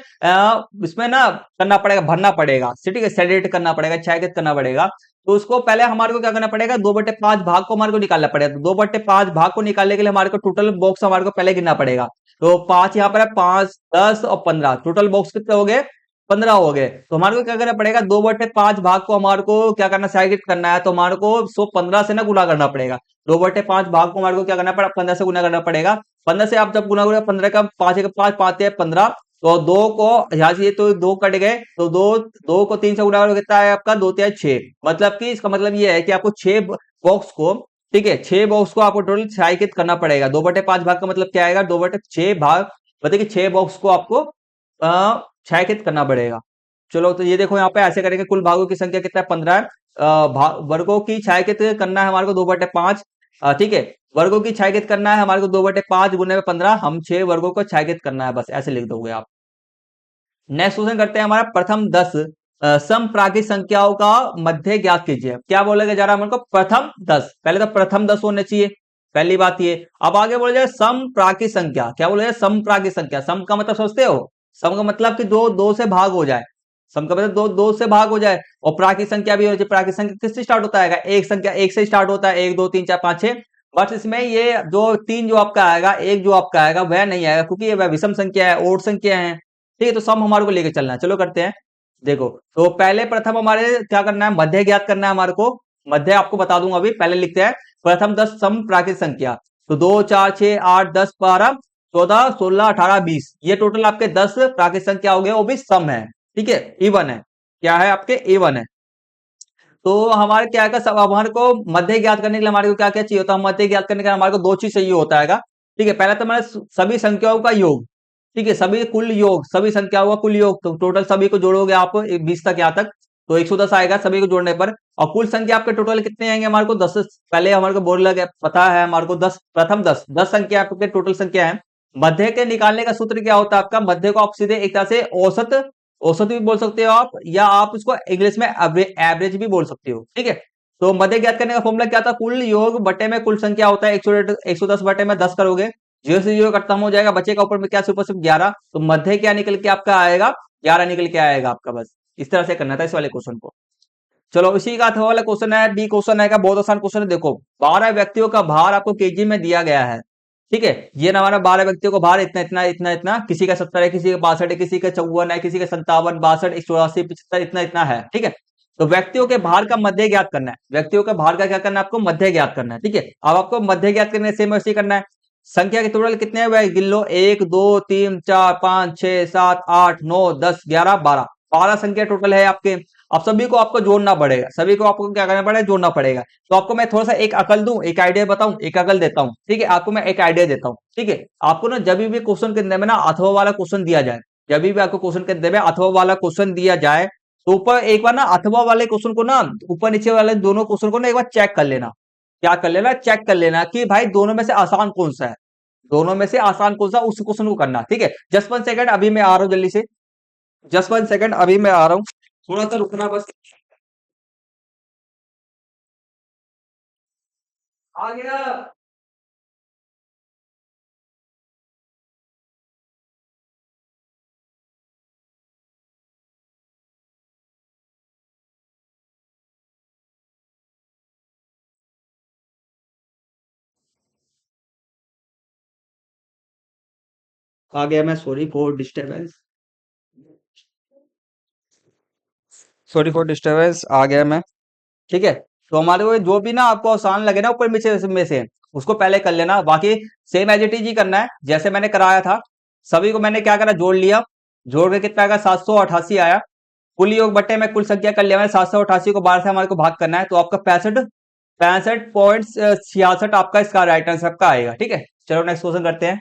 इसमें ना करना पड़ेगा, भरना पड़ेगा, ठीक है, सेडेट करना पड़ेगा, छायांकित करना पड़ेगा। तो उसको पहले हमारे को क्या करना पड़ेगा, 2/5 भाग को हमारे को निकालना पड़ेगा। तो 2/5 भाग को निकालने के लिए हमारे को टोटल बॉक्स हमारे को पहले गिनना पड़ेगा। तो 5 यहाँ पर है, 5, 10 और 15, टोटल बॉक्स कितने हो गए, 15 हो गए। तो हमारे को क्या करना पड़ेगा, 2/5 भाग को हमारे को क्या करना, सैग्रीगेट करना है। तो हमारे को 15 से ना गुना करना पड़ेगा। 2/5 भाग को हमारे को क्या करना पड़ेगा, 15 से गुना करना पड़ेगा। 15 से आप जब गुना करोगे, 15 का 5 का 5 5 है 15, तो 2 को यहाँ से, ये तो 2 कट गए, तो 2 को 3 से गुना करोगे कितना है आपका, 2 3 6। मतलब कि इसका मतलब ये है कि आपको 6 बॉक्स को, ठीक है, 6 बॉक्स को आपको टोटल छायांकित करना पड़ेगा। 2/5 भाग का मतलब क्या आएगा, 2/6 भाग, मतलब कि 6 बॉक्स को आपको छायांकित करना पड़ेगा। चलो तो ये देखो यहाँ पे ऐसे करेंगे, कुल भागों की संख्या कितना है, 15 है। वर्गों की छायांकित करना है हमारे को 2/5, ठीक है, वर्गों की छायांकित करना है हमारे को 2/5 गुने में 15, हम 6 वर्गों को छायांकित करना है, बस ऐसे लिख दोगे आप। नेक्स्ट क्वेश्चन करते हैं हमारा, प्रथम 10 समप्राकृत संख्याओं का मध्य ज्ञात कीजिए। क्या बोलेगा जा रहा है हमारे को, प्रथम 10, पहले तो प्रथम 10 होने चाहिए, पहली बात ये। अब आगे बोला जाए समप्राकृत संख्या, क्या बोला जाए, समप्राकृत संख्या। सम का मतलब समझते हो, सम का मतलब कि दो से भाग हो जाए, सम का मतलब दो से भाग हो जाए। और प्राकृत संख्या भी होनी चाहिए। प्राकृत संख्या किससे स्टार्ट होता है, एक संख्या, एक से स्टार्ट होता है, 1 2 3 4 5 6। बट इसमें ये जो 3 जो आपका आएगा, एक जो आपका आएगा वह नहीं आएगा, क्योंकि ये वह विषम संख्या है, ओड संख्या है, ठीक है। तो सम हमारे को लेके चलना है, चलो करते हैं। देखो, तो पहले प्रथम हमारे क्या करना है, मध्य ज्ञात करना है हमारे को। मध्य आपको बता दूंगा अभी, पहले लिखते हैं प्रथम 10 सम प्राकृत संख्या। तो 2 4 6 8 10 12 14 16 18 20, ये टोटल आपके 10 प्राकृत संख्या हो गए, वो भी सम है, ठीक है, इवन है, क्या है आपके, इवन है। तो हमारे क्या है, सब हमारे को मध्य ज्ञात करने के लिए हमारे को क्या क्या चाहिए होता है, मध्य ज्ञात करने के लिए हमारे को 2 चीज चाहिए होता है, ठीक है। पहला तो हमारे सभी संख्याओं का योग, ठीक है, सभी कुल योग, सभी संख्याओं का कुल योग, तो टोटल सभी को जोड़ोगे आप 20 तक यहाँ तक, तो 110 आएगा सभी को जोड़ने पर। और कुल संख्या आपके टोटल कितने आएंगे हमारे को, 10, पहले हमारे को बोल लगे पता है हमारे को, 10 प्रथम 10 संख्या आपके टोटल संख्या है। मध्य के निकालने का सूत्र क्या होता है आपका, मध्य को आप सीधे एक तरह से औसत, औसत भी बोल सकते हो आप, या आप इसको इंग्लिश में एवरेज भी बोल सकते हो, ठीक है। तो मध्य ज्ञात करने का फॉर्मूला क्या था, कुल योग बटे में कुल संख्या होता है, 110 बटे में 10 करोगे, 0 से 0 खत्म हो जाएगा, बचेगा ऊपर में क्या, सुपर सिर्फ 11। तो मध्य क्या निकल के आपका आएगा, 11 निकल के आएगा आपका, बस इस तरह से करना था इस वाले क्वेश्चन को। चलो इसी का अथवा वाला क्वेश्चन है, बी क्वेश्चन है, बहुत आसान क्वेश्चन है। देखो, 12 व्यक्तियों का भार आपको केजी में दिया गया है, ठीक है। ये ना हमारा 12 व्यक्तियों को भार इतना इतना इतना इतना, किसी का 70 है, किसी का 62 है, किसी का 54 है, किसी का 57 62 84 75 इतना इतना है, ठीक है। तो व्यक्तियों के भार का मध्य ज्ञात करना है, व्यक्तियों के भार का क्या करना है आपको, मध्य ज्ञात करना है, ठीक है। अब आपको मध्य ज्ञात करने से सेम वैसे करना है। संख्या के टोटल कितने हैं वह गिन लो, 1 2 3 4 5 6 7 8 9 10 11 12, 12 संख्या टोटल है आपके। अब सभी को आपको जोड़ना पड़ेगा, सभी को आपको क्या करना पड़ेगा, जोड़ना पड़ेगा। तो आपको मैं थोड़ा सा एक अकल दूं, एक आइडिया बताऊं, एक अकल देता हूं, ठीक है। आपको मैं एक आइडिया देता हूं, ठीक है। आपको ना जब भी क्वेश्चन के अंदर में ना अथवा वाला क्वेश्चन दिया जाए, जब भी आपको क्वेश्चन के अंदर में अथवा वाला क्वेश्चन दिया जाए, तो ऊपर एक बार ना अथवा वाले क्वेश्चन को ना, ऊपर नीचे वाले दोनों क्वेश्चन को ना एक बार चेक कर लेना। क्या कर लेना, चेक कर लेना कि भाई दोनों में से आसान कौन सा है, दोनों में से आसान कौन सा, उस क्वेश्चन को करना, ठीक है। जस्ट 1 सेकंड, अभी मैं आ रहा हूं जल्दी से, जस्ट 1 सेकंड, अभी मैं आ रहा हूं, थोड़ा सा रुकना बस। आ गया। आ गया मैं, sorry for disturbance, sorry for disturbance, आ गया मैं, ठीक है। तो हमारे को जो भी ना आपको आसान लगे ना ऊपर नीचे में से, उसको पहले कर लेना। बाकी सेम एज इट इज ही करना है जैसे मैंने कराया था। सभी को मैंने क्या करा, जोड़ लिया, जोड़ के कितना आएगा, 788 आया। कुल योग बट्टे में कुल संख्या कर लिया मैंने, 788 को 12 से हमारे को भाग करना है, तो आपका 65.66 आपका इसका राइट आंसर आपका आएगा, ठीक है। चलो नेक्स्ट क्वेश्चन करते हैं।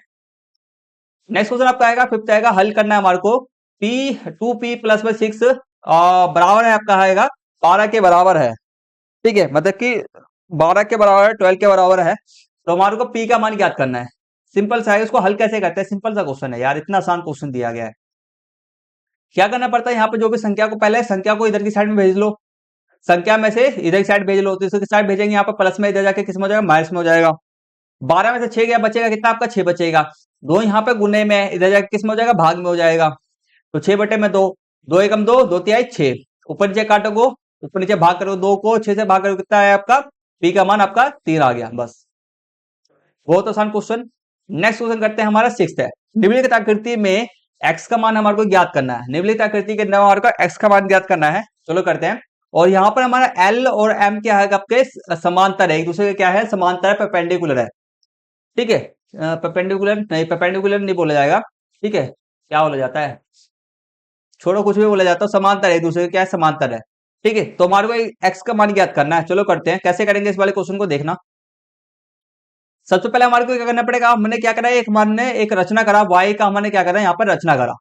नेक्स्ट क्वेश्चन आपका आएगा, फिफ्थ आएगा, हल करना है हमारे को। पी 2p प्लस में 6 बराबर है आपका, आएगा 12 के बराबर है, ठीक है। मतलब कि 12 के बराबर है, 12 के बराबर है। तो हमारे को पी का मान ज्ञात करना है। सिंपल सा है, उसको हल कैसे करते हैं, सिंपल सा क्वेश्चन है यार, इतना आसान क्वेश्चन दिया गया है। क्या करना पड़ता है यहाँ पे, जो भी संख्या को, पहले संख्या को इधर की साइड में भेज लो, संख्या में से इधर की साइड भेज लो, तो इसकी साइड भेजेंगे यहाँ पर प्लस में, इधर जाके किस में हो जाएगा, माइनस में हो जाएगा। 12 में से 6 गया, बचेगा कितना आपका, 6 बचेगा। दो यहाँ पे गुने में, इधर जाके किस में हो जाएगा, भाग में हो जाएगा। तो 6 बटे में 2, 2 एकम 2, 2 तिहाई 6, ऊपर नीचे काटोगो, ऊपर नीचे भाग करो, 2 को 6 से भाग करो, कितना है आपका p का मान आपका 3 आ गया। बस बहुत आसान क्वेश्चन। नेक्स्ट क्वेश्चन करते हैं, हमारा 6th है। निम्नलिखित आकृति में x का मान हमारे को ज्ञात करना है। निम्नलिखित आकृति के अंदर हमारे को x का मान ज्ञात करना है। चलो करते हैं। और यहाँ पर हमारा L और M क्या है, आपके समांतर है, एक दूसरे के क्या है, समांतर है, परपेंडिकुलर है। ठीक है, परपेंडिकुलर नहीं, परपेंडिकुलर नहीं बोला जाएगा। ठीक है, क्या बोला जाता है, छोड़ो, कुछ भी बोला जाता है, समांतर है, एक दूसरे के क्या है, समांतर है। ठीक है, तो हमारे को x का मान ज्ञात करना है। चलो करते हैं, कैसे करेंगे इस वाले क्वेश्चन को देखना। सबसे पहले हमारे को क्या करना पड़ेगा, हमने क्या करा, एक मान ने एक रचना करा, y का हमने क्या करा, यहाँ पर रचना करा,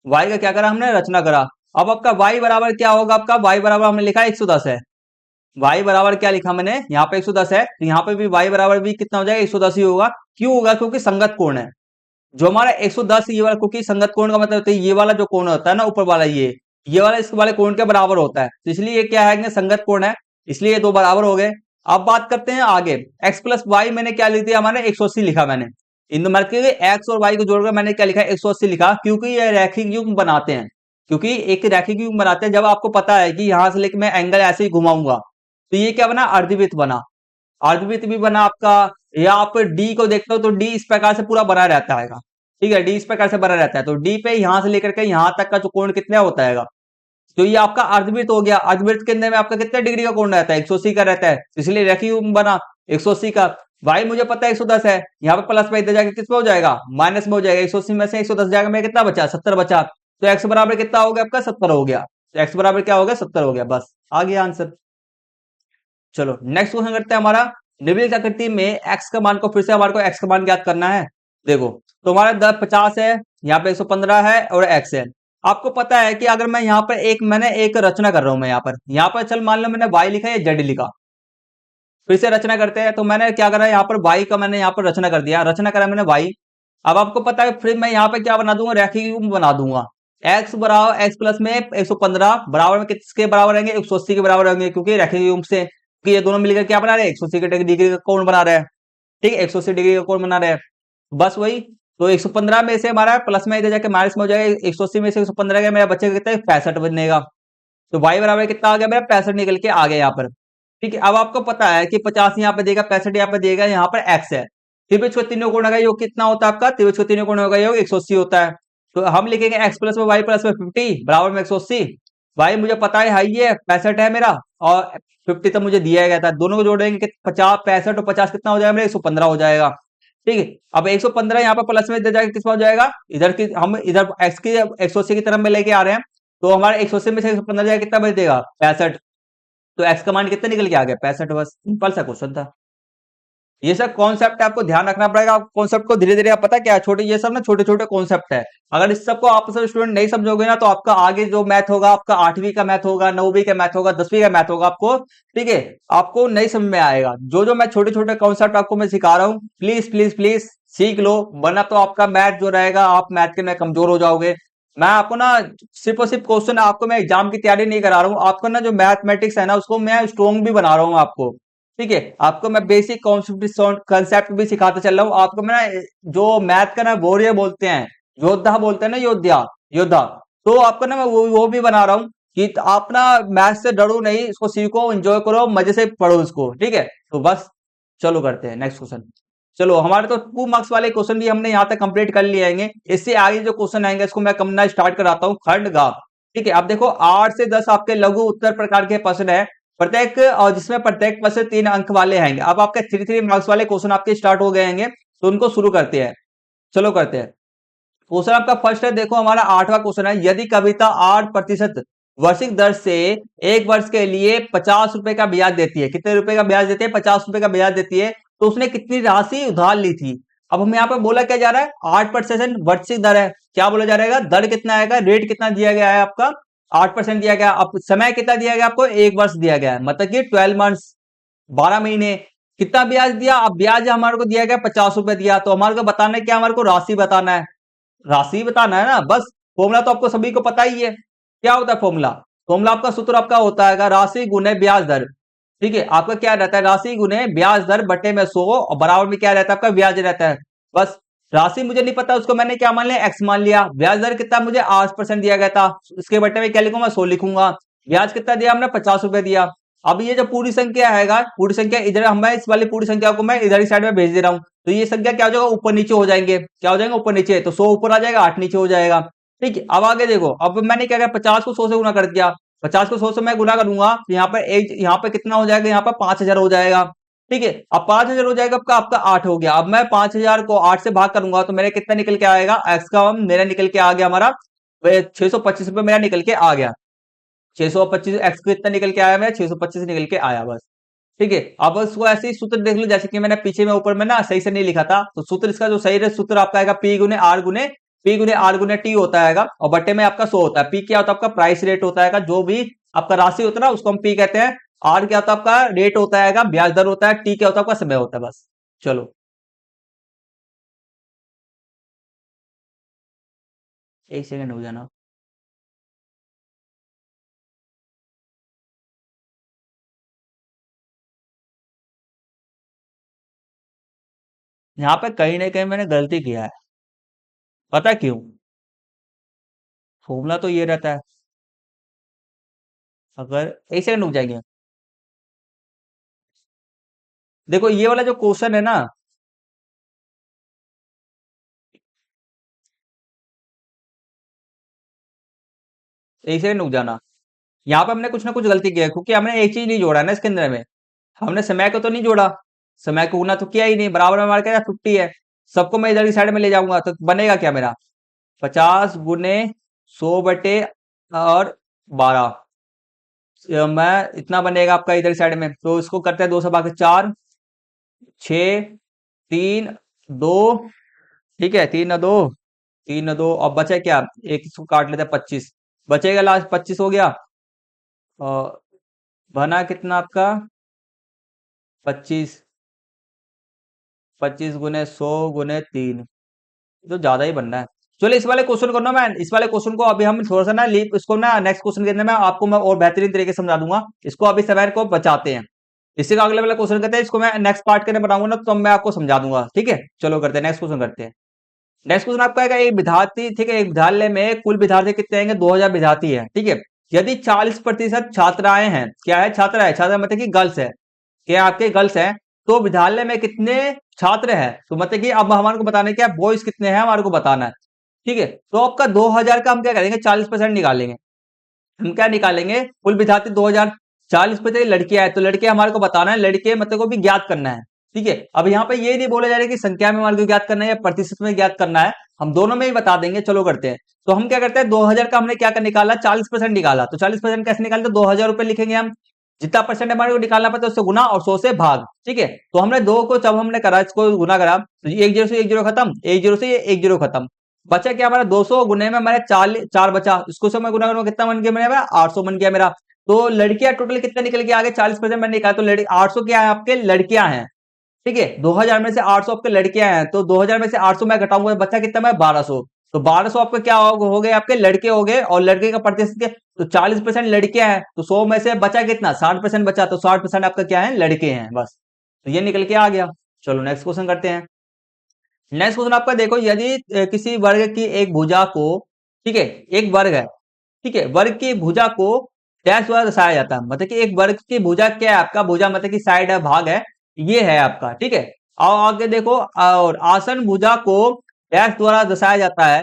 y का क्या करा, हमने रचना करा। अब आपका y बराबर क्या होगा, आपका y बराबर हमने लिखा 110 है। y बराबर क्या लिखा मैंने यहाँ पे 110 है, तो यहाँ पे भी y बराबर भी कितना हो जाएगा, 110 ही होगा। क्यों होगा, क्योंकि संगत कोण है। जो हमारा 110 ये वाला, क्योंकि संगत कोण का मतलब होता है ये वाला जो कोण होता है ना, ऊपर वाला ये वाला इस वाले कोण के बराबर होता है, तो इसलिए ये क्या है, संगत कोण है, इसलिए ये दो बराबर हो गए। अब बात करते हैं आगे, x प्लस वाई मैंने क्या लिख दिया, हमारे 180 लिखा मैंने। इन दो मतलब कि x और y को जोड़कर मैंने क्या लिखा, 180 लिखा, क्योंकि ये रैखिक युग्म बनाते हैं। क्योंकि एक रैखिक युग्म बनाते हैं, जब आपको पता है कि यहां से लेकर मैं एंगल ऐसे ही घुमाऊंगा, तो ये क्या बना, अर्धवृत्त बना। अर्धवृत्त भी बना आपका, या आप डी को देखते हो तो डी इस प्रकार से पूरा बना रहता है। ठीक है, डी इस प्रकार से बना रहता है, तो डी पे यहां से लेकर के यहां तक का जो कोण कितना होता है, तो ये आपका अर्धवृत्त हो गया। अर्धवृत्त के अंदर में आपका कितना डिग्री का कोण रहता है, 180 का रहता है, इसलिए रैखिक युग्म बना 180 का। वाई मुझे पता है 110 है, यहाँ पे प्लस में इधर जाके किस में हो जाएगा, माइनस में हो जाएगा। 180 में से 110 जाएगा, मेरा कितना बचा, 70 बचा। तो एक्स बराबर कितना हो गया आपका, 70 हो गया। तो एक्स बराबर क्या हो गया, 70 हो गया। बस आ गया आंसर। चलो नेक्स्ट क्वेश्चन करते हैं हमारा, निम्नलिखित आकृति में एक्स का मान को फिर से हमारे को एक्स का मान ज्ञात करना है। देखो, तो हमारा 50 है, यहाँ पे 115 है और एक्स है। आपको पता है कि अगर मैं यहाँ पर मैंने एक रचना कर रहा हूं, मैं यहाँ पर चल मान लो मैंने y लिखा या z लिखा, फिर से रचना करते हैं। तो मैंने क्या करा, यहाँ पर y का मैंने यहाँ पर रचना कर दिया, रचना करा मैंने y। अब आपको पता है फिर मैं यहाँ पे क्या बना दूंगा, रैखिक युग्म बना दूंगा। x बराबर x प्लस में 115 बराबर में किसके बराबर रहेंगे, 180 के बराबर रहेंगे, क्योंकि रैखिक युग्म से, क्योंकि ये दोनों मिलकर क्या बना रहे हैं, 180 के डिग्री का कोण बना रहे हैं। ठीक है, 180 डिग्री का कोण बना रहे हैं। बस वही, तो 115 में से हमारा प्लस में इधर जाके माइनस में हो जाएगा, 180 में से 115 गया, मेरा बच्चे का कितना है, 65 बनेगा। तो y बराबर कितना आ गया, मेरा 65 निकल के आ गया यहाँ पर। ठीक है, अब आपको पता है कि 50 यहाँ पे देगा, 65 यहाँ पे देगा, यहाँ पर x है। त्रिभुज का तीनों कोण का योग कितना होता है आपका, त्रिभुज का तीनों कोण का योग 180 होता है। तो हम लिखेंगे x प्लस में y प्लस में 50 बराबर में 180। y मुझे पता है हाई है, 65 है मेरा, और 50 तो मुझे दिया गया था। दोनों को जोड़ेंगे कि 50, 65 और 50 कितना हो जाएगा मेरा, 115 हो जाएगा। ठीक है, अब 115 यहाँ पर प्लस में इधर जाके किस हो जाएगा, इधर की हम इधर x की 180 की तरफ में लेके आ रहे हैं, तो हमारे 180 में से 115 जाएगा, कितना बच देगा, 65। तो x का मान कितना निकल के आ गया, 65। बस सिंपल सा क्वेश्चन था। ये सब कॉन्सेप्ट आपको ध्यान रखना पड़ेगा, कॉन्सेप्ट को धीरे धीरे, आप पता क्या है, छोटे ये सब ना छोटे छोटे कॉन्सेप्ट है। अगर इस सबको आप स्टूडेंट नहीं समझोगे ना, तो आपका आगे जो मैथ होगा, आपका 8वीं का मैथ होगा, 9वीं का मैथ होगा, 10वीं का मैथ होगा, आपको ठीक है, आपको नहीं समझ में आएगा। जो जो मैं छोटे छोटे कॉन्सेप्ट आपको मैं सिखा रहा हूँ, प्लीज प्लीज प्लीज सीख लो, वरना तो आपका मैथ जो रहेगा, आप मैथ के में कमजोर हो जाओगे। मैं आपको ना सिर्फ और सिर्फ क्वेश्चन, आपको मैं एग्जाम की तैयारी नहीं करा रहा हूँ, आपको ना जो मैथमेटिक्स है ना, उसको मैं स्ट्रॉन्ग भी बना रहा हूँ आपको। ठीक है, आपको मैं बेसिक कॉन्सेप्ट भी सिखाते चल रहा हूँ आपको। मैं जो मैथ का ना वॉरियर बोलते हैं, योद्धा बोलते हैं ना, योद्धा, तो आपको ना मैं वो भी बना रहा हूँ कि आप ना मैथ से डरो नहीं, इसको सीखो, एंजॉय करो, मजे से पढ़ो इसको। ठीक है, तो बस चलो करते हैं नेक्स्ट क्वेश्चन। चलो, हमारे तो 2 मार्क्स वाले क्वेश्चन भी हमने यहाँ तक कंप्लीट कर लिए आएंगे। इससे आगे जो क्वेश्चन आएंगे, इसको मैं करना स्टार्ट कराता हूँ, खंड गा। ठीक है, अब देखो 8 से 10 आपके लघु उत्तर प्रकार के प्रश्न है, प्रत्येक और जिसमें प्रत्येक प्रश्न 3 अंक वाले हैं। अब आपके 3 मार्क्स वाले क्वेश्चन आपके स्टार्ट हो गए हैं, तो उनको शुरू करते हैं। चलो करते हैं। क्वेश्चन आपका फर्स्ट है, देखो हमारा 8वां क्वेश्चन है, यदि कविता 8% वार्षिक दर से 1 वर्ष के लिए 50 रुपए का ब्याज देती है, कितने रुपए का ब्याज देती है, 50 रुपए का ब्याज देती है, तो उसने कितनी राशि उधार ली थी। अब हमें यहाँ पे बोला क्या जा रहा है, 8% वार्षिक दर है, क्या बोला जा रहेगा, दर कितना आएगा, रेट कितना दिया गया है आपका, 8% दिया गया। अब समय कितना दिया गया आपको, 1 वर्ष दिया गया है, मतलब कि 12 मंथ्स, 12 महीने। कितना ब्याज दिया, अब ब्याज हमारे को दिया गया 50 रुपए दिया, तो हमारे को बताना है क्या, हमारे को राशि बताना है, राशि बताना है ना। बस फॉर्मूला तो आपको सभी को पता ही है, क्या होता है फॉर्मूला, फॉर्मूला आपका सूत्र आपका होता है राशि गुने ब्याज दर। ठीक है, आपका क्या रहता है, राशि गुने ब्याज दर बटे में 100, और बराबर में क्या रहता है आपका, ब्याज रहता है। बस राशि मुझे नहीं पता, उसको मैंने क्या मान लिया, एक्स मान लिया। ब्याज दर कितना मुझे 8% दिया गया था, इसके बटे में क्या लिखूंगा, 100 लिखूंगा। ब्याज कितना दिया हमने, 50 रुपए दिया। अब ये जो पूरी संख्या हैगा, पूरी संख्या इधर हम, मैं इस वाली पूरी संख्या को मैं इधर ही साइड में भेज दे रहा हूँ, तो ये संख्या क्या हो जाएगा, ऊपर नीचे हो जाएंगे, क्या हो जाएंगे, ऊपर नीचे। तो 100 ऊपर आ जाएगा, 8 नीचे हो जाएगा। ठीक है, अब आगे देखो, अब मैंने क्या किया, 50 को 100 से गुना कर दिया। 50 को 100 से मैं गुना करूंगा, तो यहाँ पर एक, यहाँ पे कितना हो जाएगा, यहाँ पर 5000 हो जाएगा। ठीक है, अब 5000 हो जाएगा, आपका आपका 8 हो गया। अब मैं 5000 को 8 से भाग करूंगा, तो मेरे कितना निकल के आएगा, एक्स का मेरा निकल के आ गया हमारा 625 रुपए मेरा निकल के आ गया। 625 एक्स कितना निकल के आया, मेरा 625 निकल के आया बस। ठीक है, अब उसको ऐसे ही सूत्र देख लो, जैसे कि मैंने पीछे में ऊपर में ना सही से नहीं लिखा था, तो सूत्र इसका जो सही सूत्र आपका आएगा, पी गुने आर गुने टी होता है, और बट्टे में आपका 100 होता है। पी क्या होता है आपका, प्राइस रेट होता है, जो भी आपका राशि होता है ना उसको हम पी कहते हैं। आर क्या होता है आपका, रेट होता है, ब्याज दर होता है। टी क्या होता है आपका, समय होता है बस। चलो, एक सेकंड हो जाना। यहाँ पे कहीं ना कहीं मैंने गलती किया है, पता है क्यों? फॉर्मूला तो ये रहता है, अगर एक सेकंड रुक जाएंगे। देखो ये वाला जो क्वेश्चन है ना, एक सेकंड रुक जाना। यहाँ पे हमने कुछ ना कुछ गलती किया है, क्योंकि हमने एक चीज नहीं जोड़ा है ना इसके अंदर में। हमने समय को तो नहीं जोड़ा, समय को गुना तो किया ही नहीं। बराबर में हमारे क्या 50 है, सबको मैं इधर की साइड में ले जाऊंगा, तो बनेगा क्या मेरा, 50 गुने 100 बटे और 12। मैं इतना बनेगा आपका इधर की साइड में, तो इसको करते हैं 2 से भाग 4, 6, 3, 2। ठीक है, 3 और 2, 3 और 2, और बचे क्या, एक इसको काट लेते हैं, 25 बचेगा, लास्ट 25 हो गया। और बना कितना आपका, 25, 25 गुने 100 गुने 3, तो ज्यादा ही बनना है। चलो इस वाले क्वेश्चन को ना, मैं इस वाले क्वेश्चन को अभी हम थोड़ा सा ना लीप, इसको ना नेक्स्ट क्वेश्चन के अंदर मैं आपको मैं और बेहतरीन तरीके से समझा दूंगा। इसको अभी समय को बचाते हैं, इसी का अगले वाला क्वेश्चन करते हैं, इसको मैं नेक्स्ट पार्ट के अंदर बनाऊंगा ना, तो मैं आपको समझा दूंगा। ठीक है, चलो करते हैं, नेक्स्ट क्वेश्चन करते हैं। नेक्स्ट क्वेश्चन आपका है, एक विद्यार्थी, ठीक है, एक विद्यालय में कुल विद्यार्थी कितने आएंगे, 2000 विद्यार्थी है। ठीक है, यदि 40% छात्राएं हैं, क्या है, छात्रा है, छात्रा मतलब कि गर्ल्स है, क्या आपके गर्ल्स हैं, तो विद्यालय में कितने छात्र हैं, तो मतलब कि अब हमारे को बताना है क्या, बॉयज कितने हैं हमारे को बताना है। ठीक है, तो आपका 2000 का हम क्या करेंगे, 40% निकालेंगे। हम क्या निकालेंगे, कुल विद्यार्थी 2000, 40% लड़कियां हैं, तो लड़के हमारे को बताना है, लड़के मतलब को भी ज्ञात करना है। ठीक है, अब यहाँ पे ये नहीं बोला जा रहा है कि संख्या में हमारे को ज्ञात करना है या प्रतिशत में ज्ञात करना है, हम दोनों में ही बता देंगे। चलो करते हैं। तो हम क्या करते हैं, 2000 का हमने क्या कर निकाला, 40% निकाला, तो 40% कैसे निकालते, 2000 रुपए लिखेंगे हम, जितना परसेंट हमारे को निकालना पड़ता है उससे गुना और 100 से भाग। ठीक है, तो हमने दो को जब हमने करा, इसको गुना करा, तो एक जीरो से एक जीरो खत्म, एक जीरो से ये एक जीरो खत्म, बचा क्या हमारा, 200 गुने में हमारे चार चार बचा, इसको से मैं गुना करूंगा, कितना बन गया मेरा, 800 बन गया मेरा। तो लड़कियां टोटल कितना निकल के आगे, 40% मैंने निकाला, तो लड़की 800 क्या है आपके, लड़कियां हैं। ठीक है, 2000 में से 800 आपके लड़कियां हैं, तो 2000 में से 800 मैं घटाऊंगा, बच्चा कितना मैं 1200, तो 1200 आपके क्या हो गए, आपके लड़के हो गए, और लड़के का प्रतिशत तो 40% लड़कियां हैं, तो 100 में से बचा कितना, 60% बचा, तो 60% आपका क्या है, लड़के हैं बस। तो ये निकल के आ गया। चलो नेक्स्ट क्वेश्चन करते हैं। नेक्स्ट क्वेश्चन आपका देखो, यदि किसी वर्ग की एक भुजा को, ठीक है, एक वर्ग है, ठीक है, वर्ग की भुजा को डैश द्वारा दर्शाया जाता है, मतलब कि एक वर्ग की भुजा क्या है आपका, भुजा मतलब कि साइड है, भाग है, ये है आपका। ठीक है, और आगे देखो, और आसन भुजा को डैश द्वारा दर्शाया जाता है,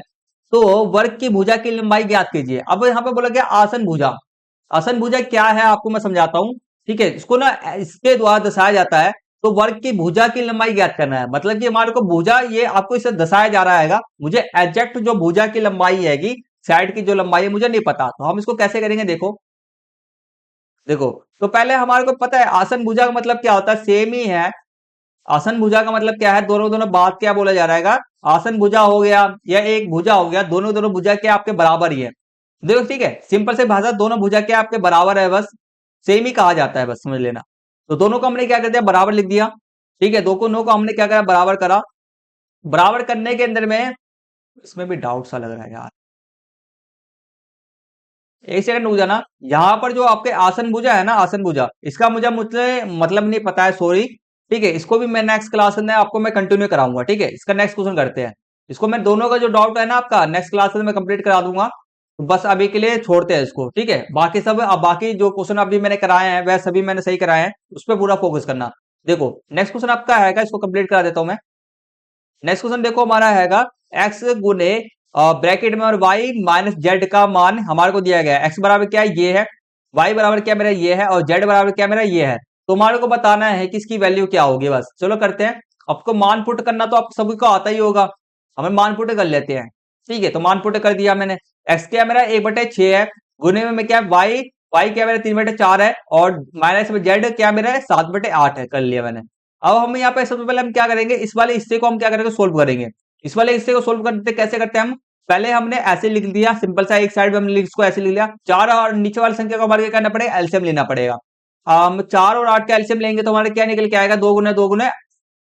तो वर्ग की भुजा की लंबाई ज्ञात कीजिए। अब यहाँ पे बोला गया आसन भुजा, आसन भुजा क्या है आपको मैं समझाता हूँ। ठीक है, इसको ना इसके द्वारा दर्शाया जाता है, तो वर्ग की भुजा की लंबाई ज्ञात करना है, मतलब कि हमारे को भुजा ये आपको इसे दर्शाया जा रहा है, मुझे एग्जैक्ट जो भुजा की लंबाई है, साइड की जो लंबाई है मुझे नहीं पता, तो हम इसको कैसे करेंगे, देखो देखो, तो पहले हमारे को पता है आसन भुजा का मतलब क्या होता है, सेम ही है। आसन भुजा का मतलब क्या है, दोनों दोनों बात क्या बोला जा रहा है, आसन भुजा हो गया या एक भुजा हो गया, दोनों दोनों भुजा क्या आपके बराबर ही है। देखो ठीक है, सिंपल से भाषा, दोनों भुजा क्या आपके बराबर है, बस सेम ही कहा जाता है, बस समझ लेना। तो दोनों को हमने क्या कर दिया, बराबर लिख दिया। ठीक है, दो को नो को हमने क्या करा, बराबर करा। बराबर करने के अंदर में इसमें भी डाउट सा लग रहा है यार, एक सेकंड रुक जाना। यहाँ पर जो आपके आसन भुजा है ना, आसन भुजा, इसका मुझे मतलब नहीं पता है, सॉरी। ठीक है, इसको भी मैं नेक्स्ट क्लास में आपको मैं कंटिन्यू कराऊंगा। ठीक है, इसका नेक्स्ट क्वेश्चन करते हैं। इसको मैं दोनों का जो डाउट है ना आपका, नेक्स्ट क्लास में मैं कंप्लीट करा दूंगा। तो बस अभी के लिए छोड़ते हैं इसको, ठीक है। बाकी सब, अब बाकी जो क्वेश्चन अभी मैंने कराए हैं वह सभी मैंने सही कराए हैं, उस पर पूरा फोकस करना। देखो नेक्स्ट क्वेश्चन आपका है, इसको कंप्लीट करा देता हूं मैं। नेक्स्ट क्वेश्चन देखो हमारा हैगा, एक्स गुने ब्रैकेट में और वाई माइनस जेड का मान हमारे को दिया गया है। एक्स बराबर क्या है, ये है। वाई बराबर क्या मेरा ये है, और जेड बराबर क्या मेरा ये है। तो हमारे को बताना है कि इसकी वैल्यू क्या होगी। बस चलो करते हैं। आपको मान पुट करना तो आप सभी को आता ही होगा, हमें मान पुट कर लेते हैं। ठीक है, तो मान पुट कर दिया मैंने। एक्स क्या मेरा 1/6 है, गुने में क्या वाई, वाई क्या मेरा 3/4 है, और माइनस में जेड क्या मेरा है 7/8 है, कर लिया मैंने। अब हम यहाँ पे सबसे पहले हम क्या करेंगे, इस वाले हिस्से को हम क्या करेंगे, सोल्व करेंगे। इस वाले हिस्से को सोल्व करते कैसे करते हैं हम, पहले हमने ऐसे लिख दिया सिंपल सा, एक साइड में हमने इसको ऐसे लिख लिया। 4 और नीचे वाली संख्या को हमारे क्या करना पड़ेगा, एलसीएम लेना पड़ेगा। हम 4 और 8 का एलसीएम लेंगे तो हमारे क्या निकल के आएगा, 2 गुने 2 गुने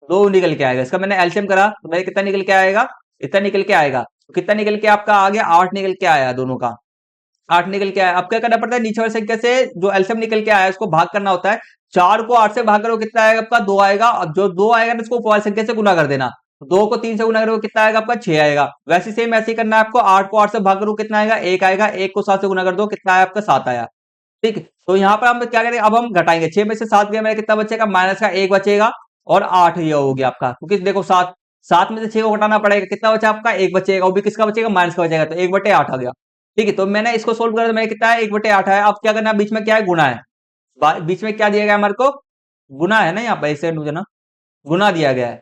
2 निकल के आएगा। इसका मैंने एलसीएम करा तो मेरे कितना निकल के आएगा, इतना निकल के आएगा। तो कितना निकल के आपका आ गया, 8 निकल के आया दोनों का, 8 निकल के आया। अब क्या करना पड़ता है, नीचे वाली संख्या से जो एलसीएम निकल के आया है उसको भाग करना होता है। 4 को 8 से भाग करो कितना आएगा आपका, 2 आएगा। अब जो 2 आएगा ना उसको ऊपर वाली संख्या से गुना कर देना। 2 को 3 से गुना करो कितना आएगा आपका, 6 आएगा। वैसे सेम ऐसे ही करना है आपको, 8 को 8 से भाग करो कितना आएगा, 1 आएगा। 1 को 7 से गुना कर दो कितना आया आपका, 7 आया। ठीक है, तो यहाँ पर हम क्या करेंगे, अब हम घटाएंगे। 6 में से 7 गया, मेरा कितना बचेगा, माइनस का 1 बचेगा, और 8 ये हो गया आपका। क्योंकि देखो 7 7 में से 6 को घटाना पड़ेगा, कितना बचा आपका, 1 बचेगा। वो भी किसका बचेगा, माइनस का बचेगा, तो 1/8 आ गया। ठीक है, तो मैंने इसको सोल्व करा तो मेरा कितना है, 1/8 है। अब क्या करना है, बीच में क्या है, गुना है। बीच में क्या दिया गया हमारे को, गुना है ना, यहाँ पर एक सेकंड मुझे ना, गुना दिया गया है।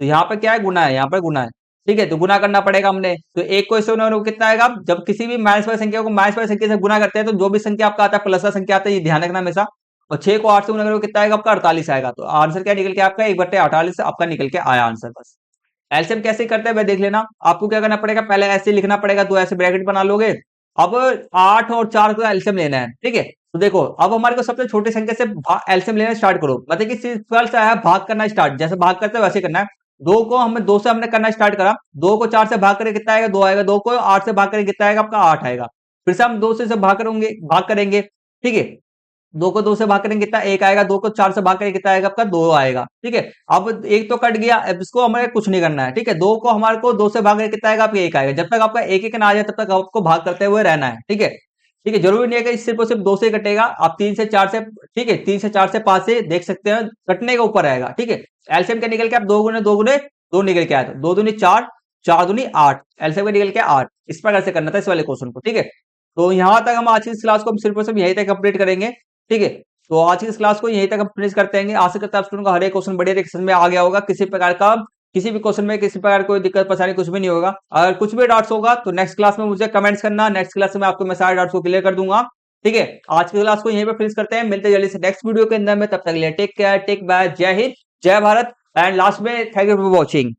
तो यहाँ पर क्या है, गुना है, यहाँ पर गुना है। ठीक है, तो गुना करना पड़ेगा हमने। तो एक को इससे गुना कितना आएगा, जब किसी भी माइनस वाली संख्या को माइनस वाली संख्या से गुना करते हैं तो जो भी संख्या आपका आता है प्लस का संख्या आता है, ये ध्यान रखना हमेशा। और 6 को 8 से गुना करोगे कितना आएगा आपका, 48 आएगा। तो आंसर क्या निकल के आपका, 1/48 आपका निकल के आया आंसर। बस एलसीएम कैसे करते हैं वह देख लेना। आपको क्या करना पड़ेगा, पहले ऐसे लिखना पड़ेगा, तो ऐसे ब्रैकेट बना लोगे। अब 8 और 4 का एलसीएम लेना है। ठीक है, तो देखो अब हमारे को सबसे छोटी संख्या से एलसीएम लेना स्टार्ट करो। मतलब कि सिंपल सा है, भाग करना स्टार्ट, जैसे भाग करते हैं वैसे करना है। 2 से हमने करना स्टार्ट करा। 2 को 4 से भाग करके कितना आएगा, 2 आएगा। 2 को 8 से भाग करके कितना आएगा आपका, 8 आएगा। फिर से हम 2 से भाग करेंगे। ठीक है, 2 को 2 से भाग करेंगे कितना, 1 आएगा। 2 को 4 से भाग करेंगे कितना आएगा आपका, 2 आएगा। ठीक है, अब एक तो कट गया, अब इसको हमें कुछ नहीं करना है। ठीक है, 2 को हमारे को 2 से भाग करके कितना आएगा आपका, 1 आएगा। जब तक आपका 1 ना आ जाए तब तक आपको भाग करते हुए रहना है। ठीक है, ठीक है, जरूरी नहीं है कि सिर्फ और सिर्फ 2 से ही कटेगा, आप 3 से 4 से, ठीक है, 3 से 4 से 5 से देख सकते हैं, कटने के ऊपर आएगा। ठीक है, एलसीएम क्या निकल के, आप 2 गुने 2 गुने 2 निकल के आया था, 2 दूनी 4, 4 दूनी 8, एलसीएम का निकल के 8। इस प्रकार से करना था इस वाले क्वेश्चन को। ठीक है, तो यहां तक हम आज की इस क्लास को हम सिर्फ और सिर्फ यहीं तक कंप्लीट करेंगे। ठीक है, तो आज की इस क्लास को यहीं तक हम फिनिश करते हैं। आशा करता है आप स्टूडेंट को हर एक क्वेश्चन बढ़िया तरीके समझ में आ गया होगा। किसी प्रकार का, किसी भी क्वेश्चन में किसी प्रकार कोई दिक्कत परेशानी कुछ भी नहीं होगा। अगर कुछ भी डाउट्स होगा तो नेक्स्ट क्लास में मुझे कमेंट्स करना, नेक्स्ट क्लास में आपको मैं सारे डाउट्स को क्लियर कर दूंगा। ठीक है, आज की क्लास को यहीं पे फिनिश करते हैं, मिलते हैं जल्दी से नेक्स्ट वीडियो के अंदर में। तब तक के लिए टेक केयर, टेक बाय, जय हिंद, जय भारत, एंड लास्ट में थैंक यू फॉर वॉचिंग।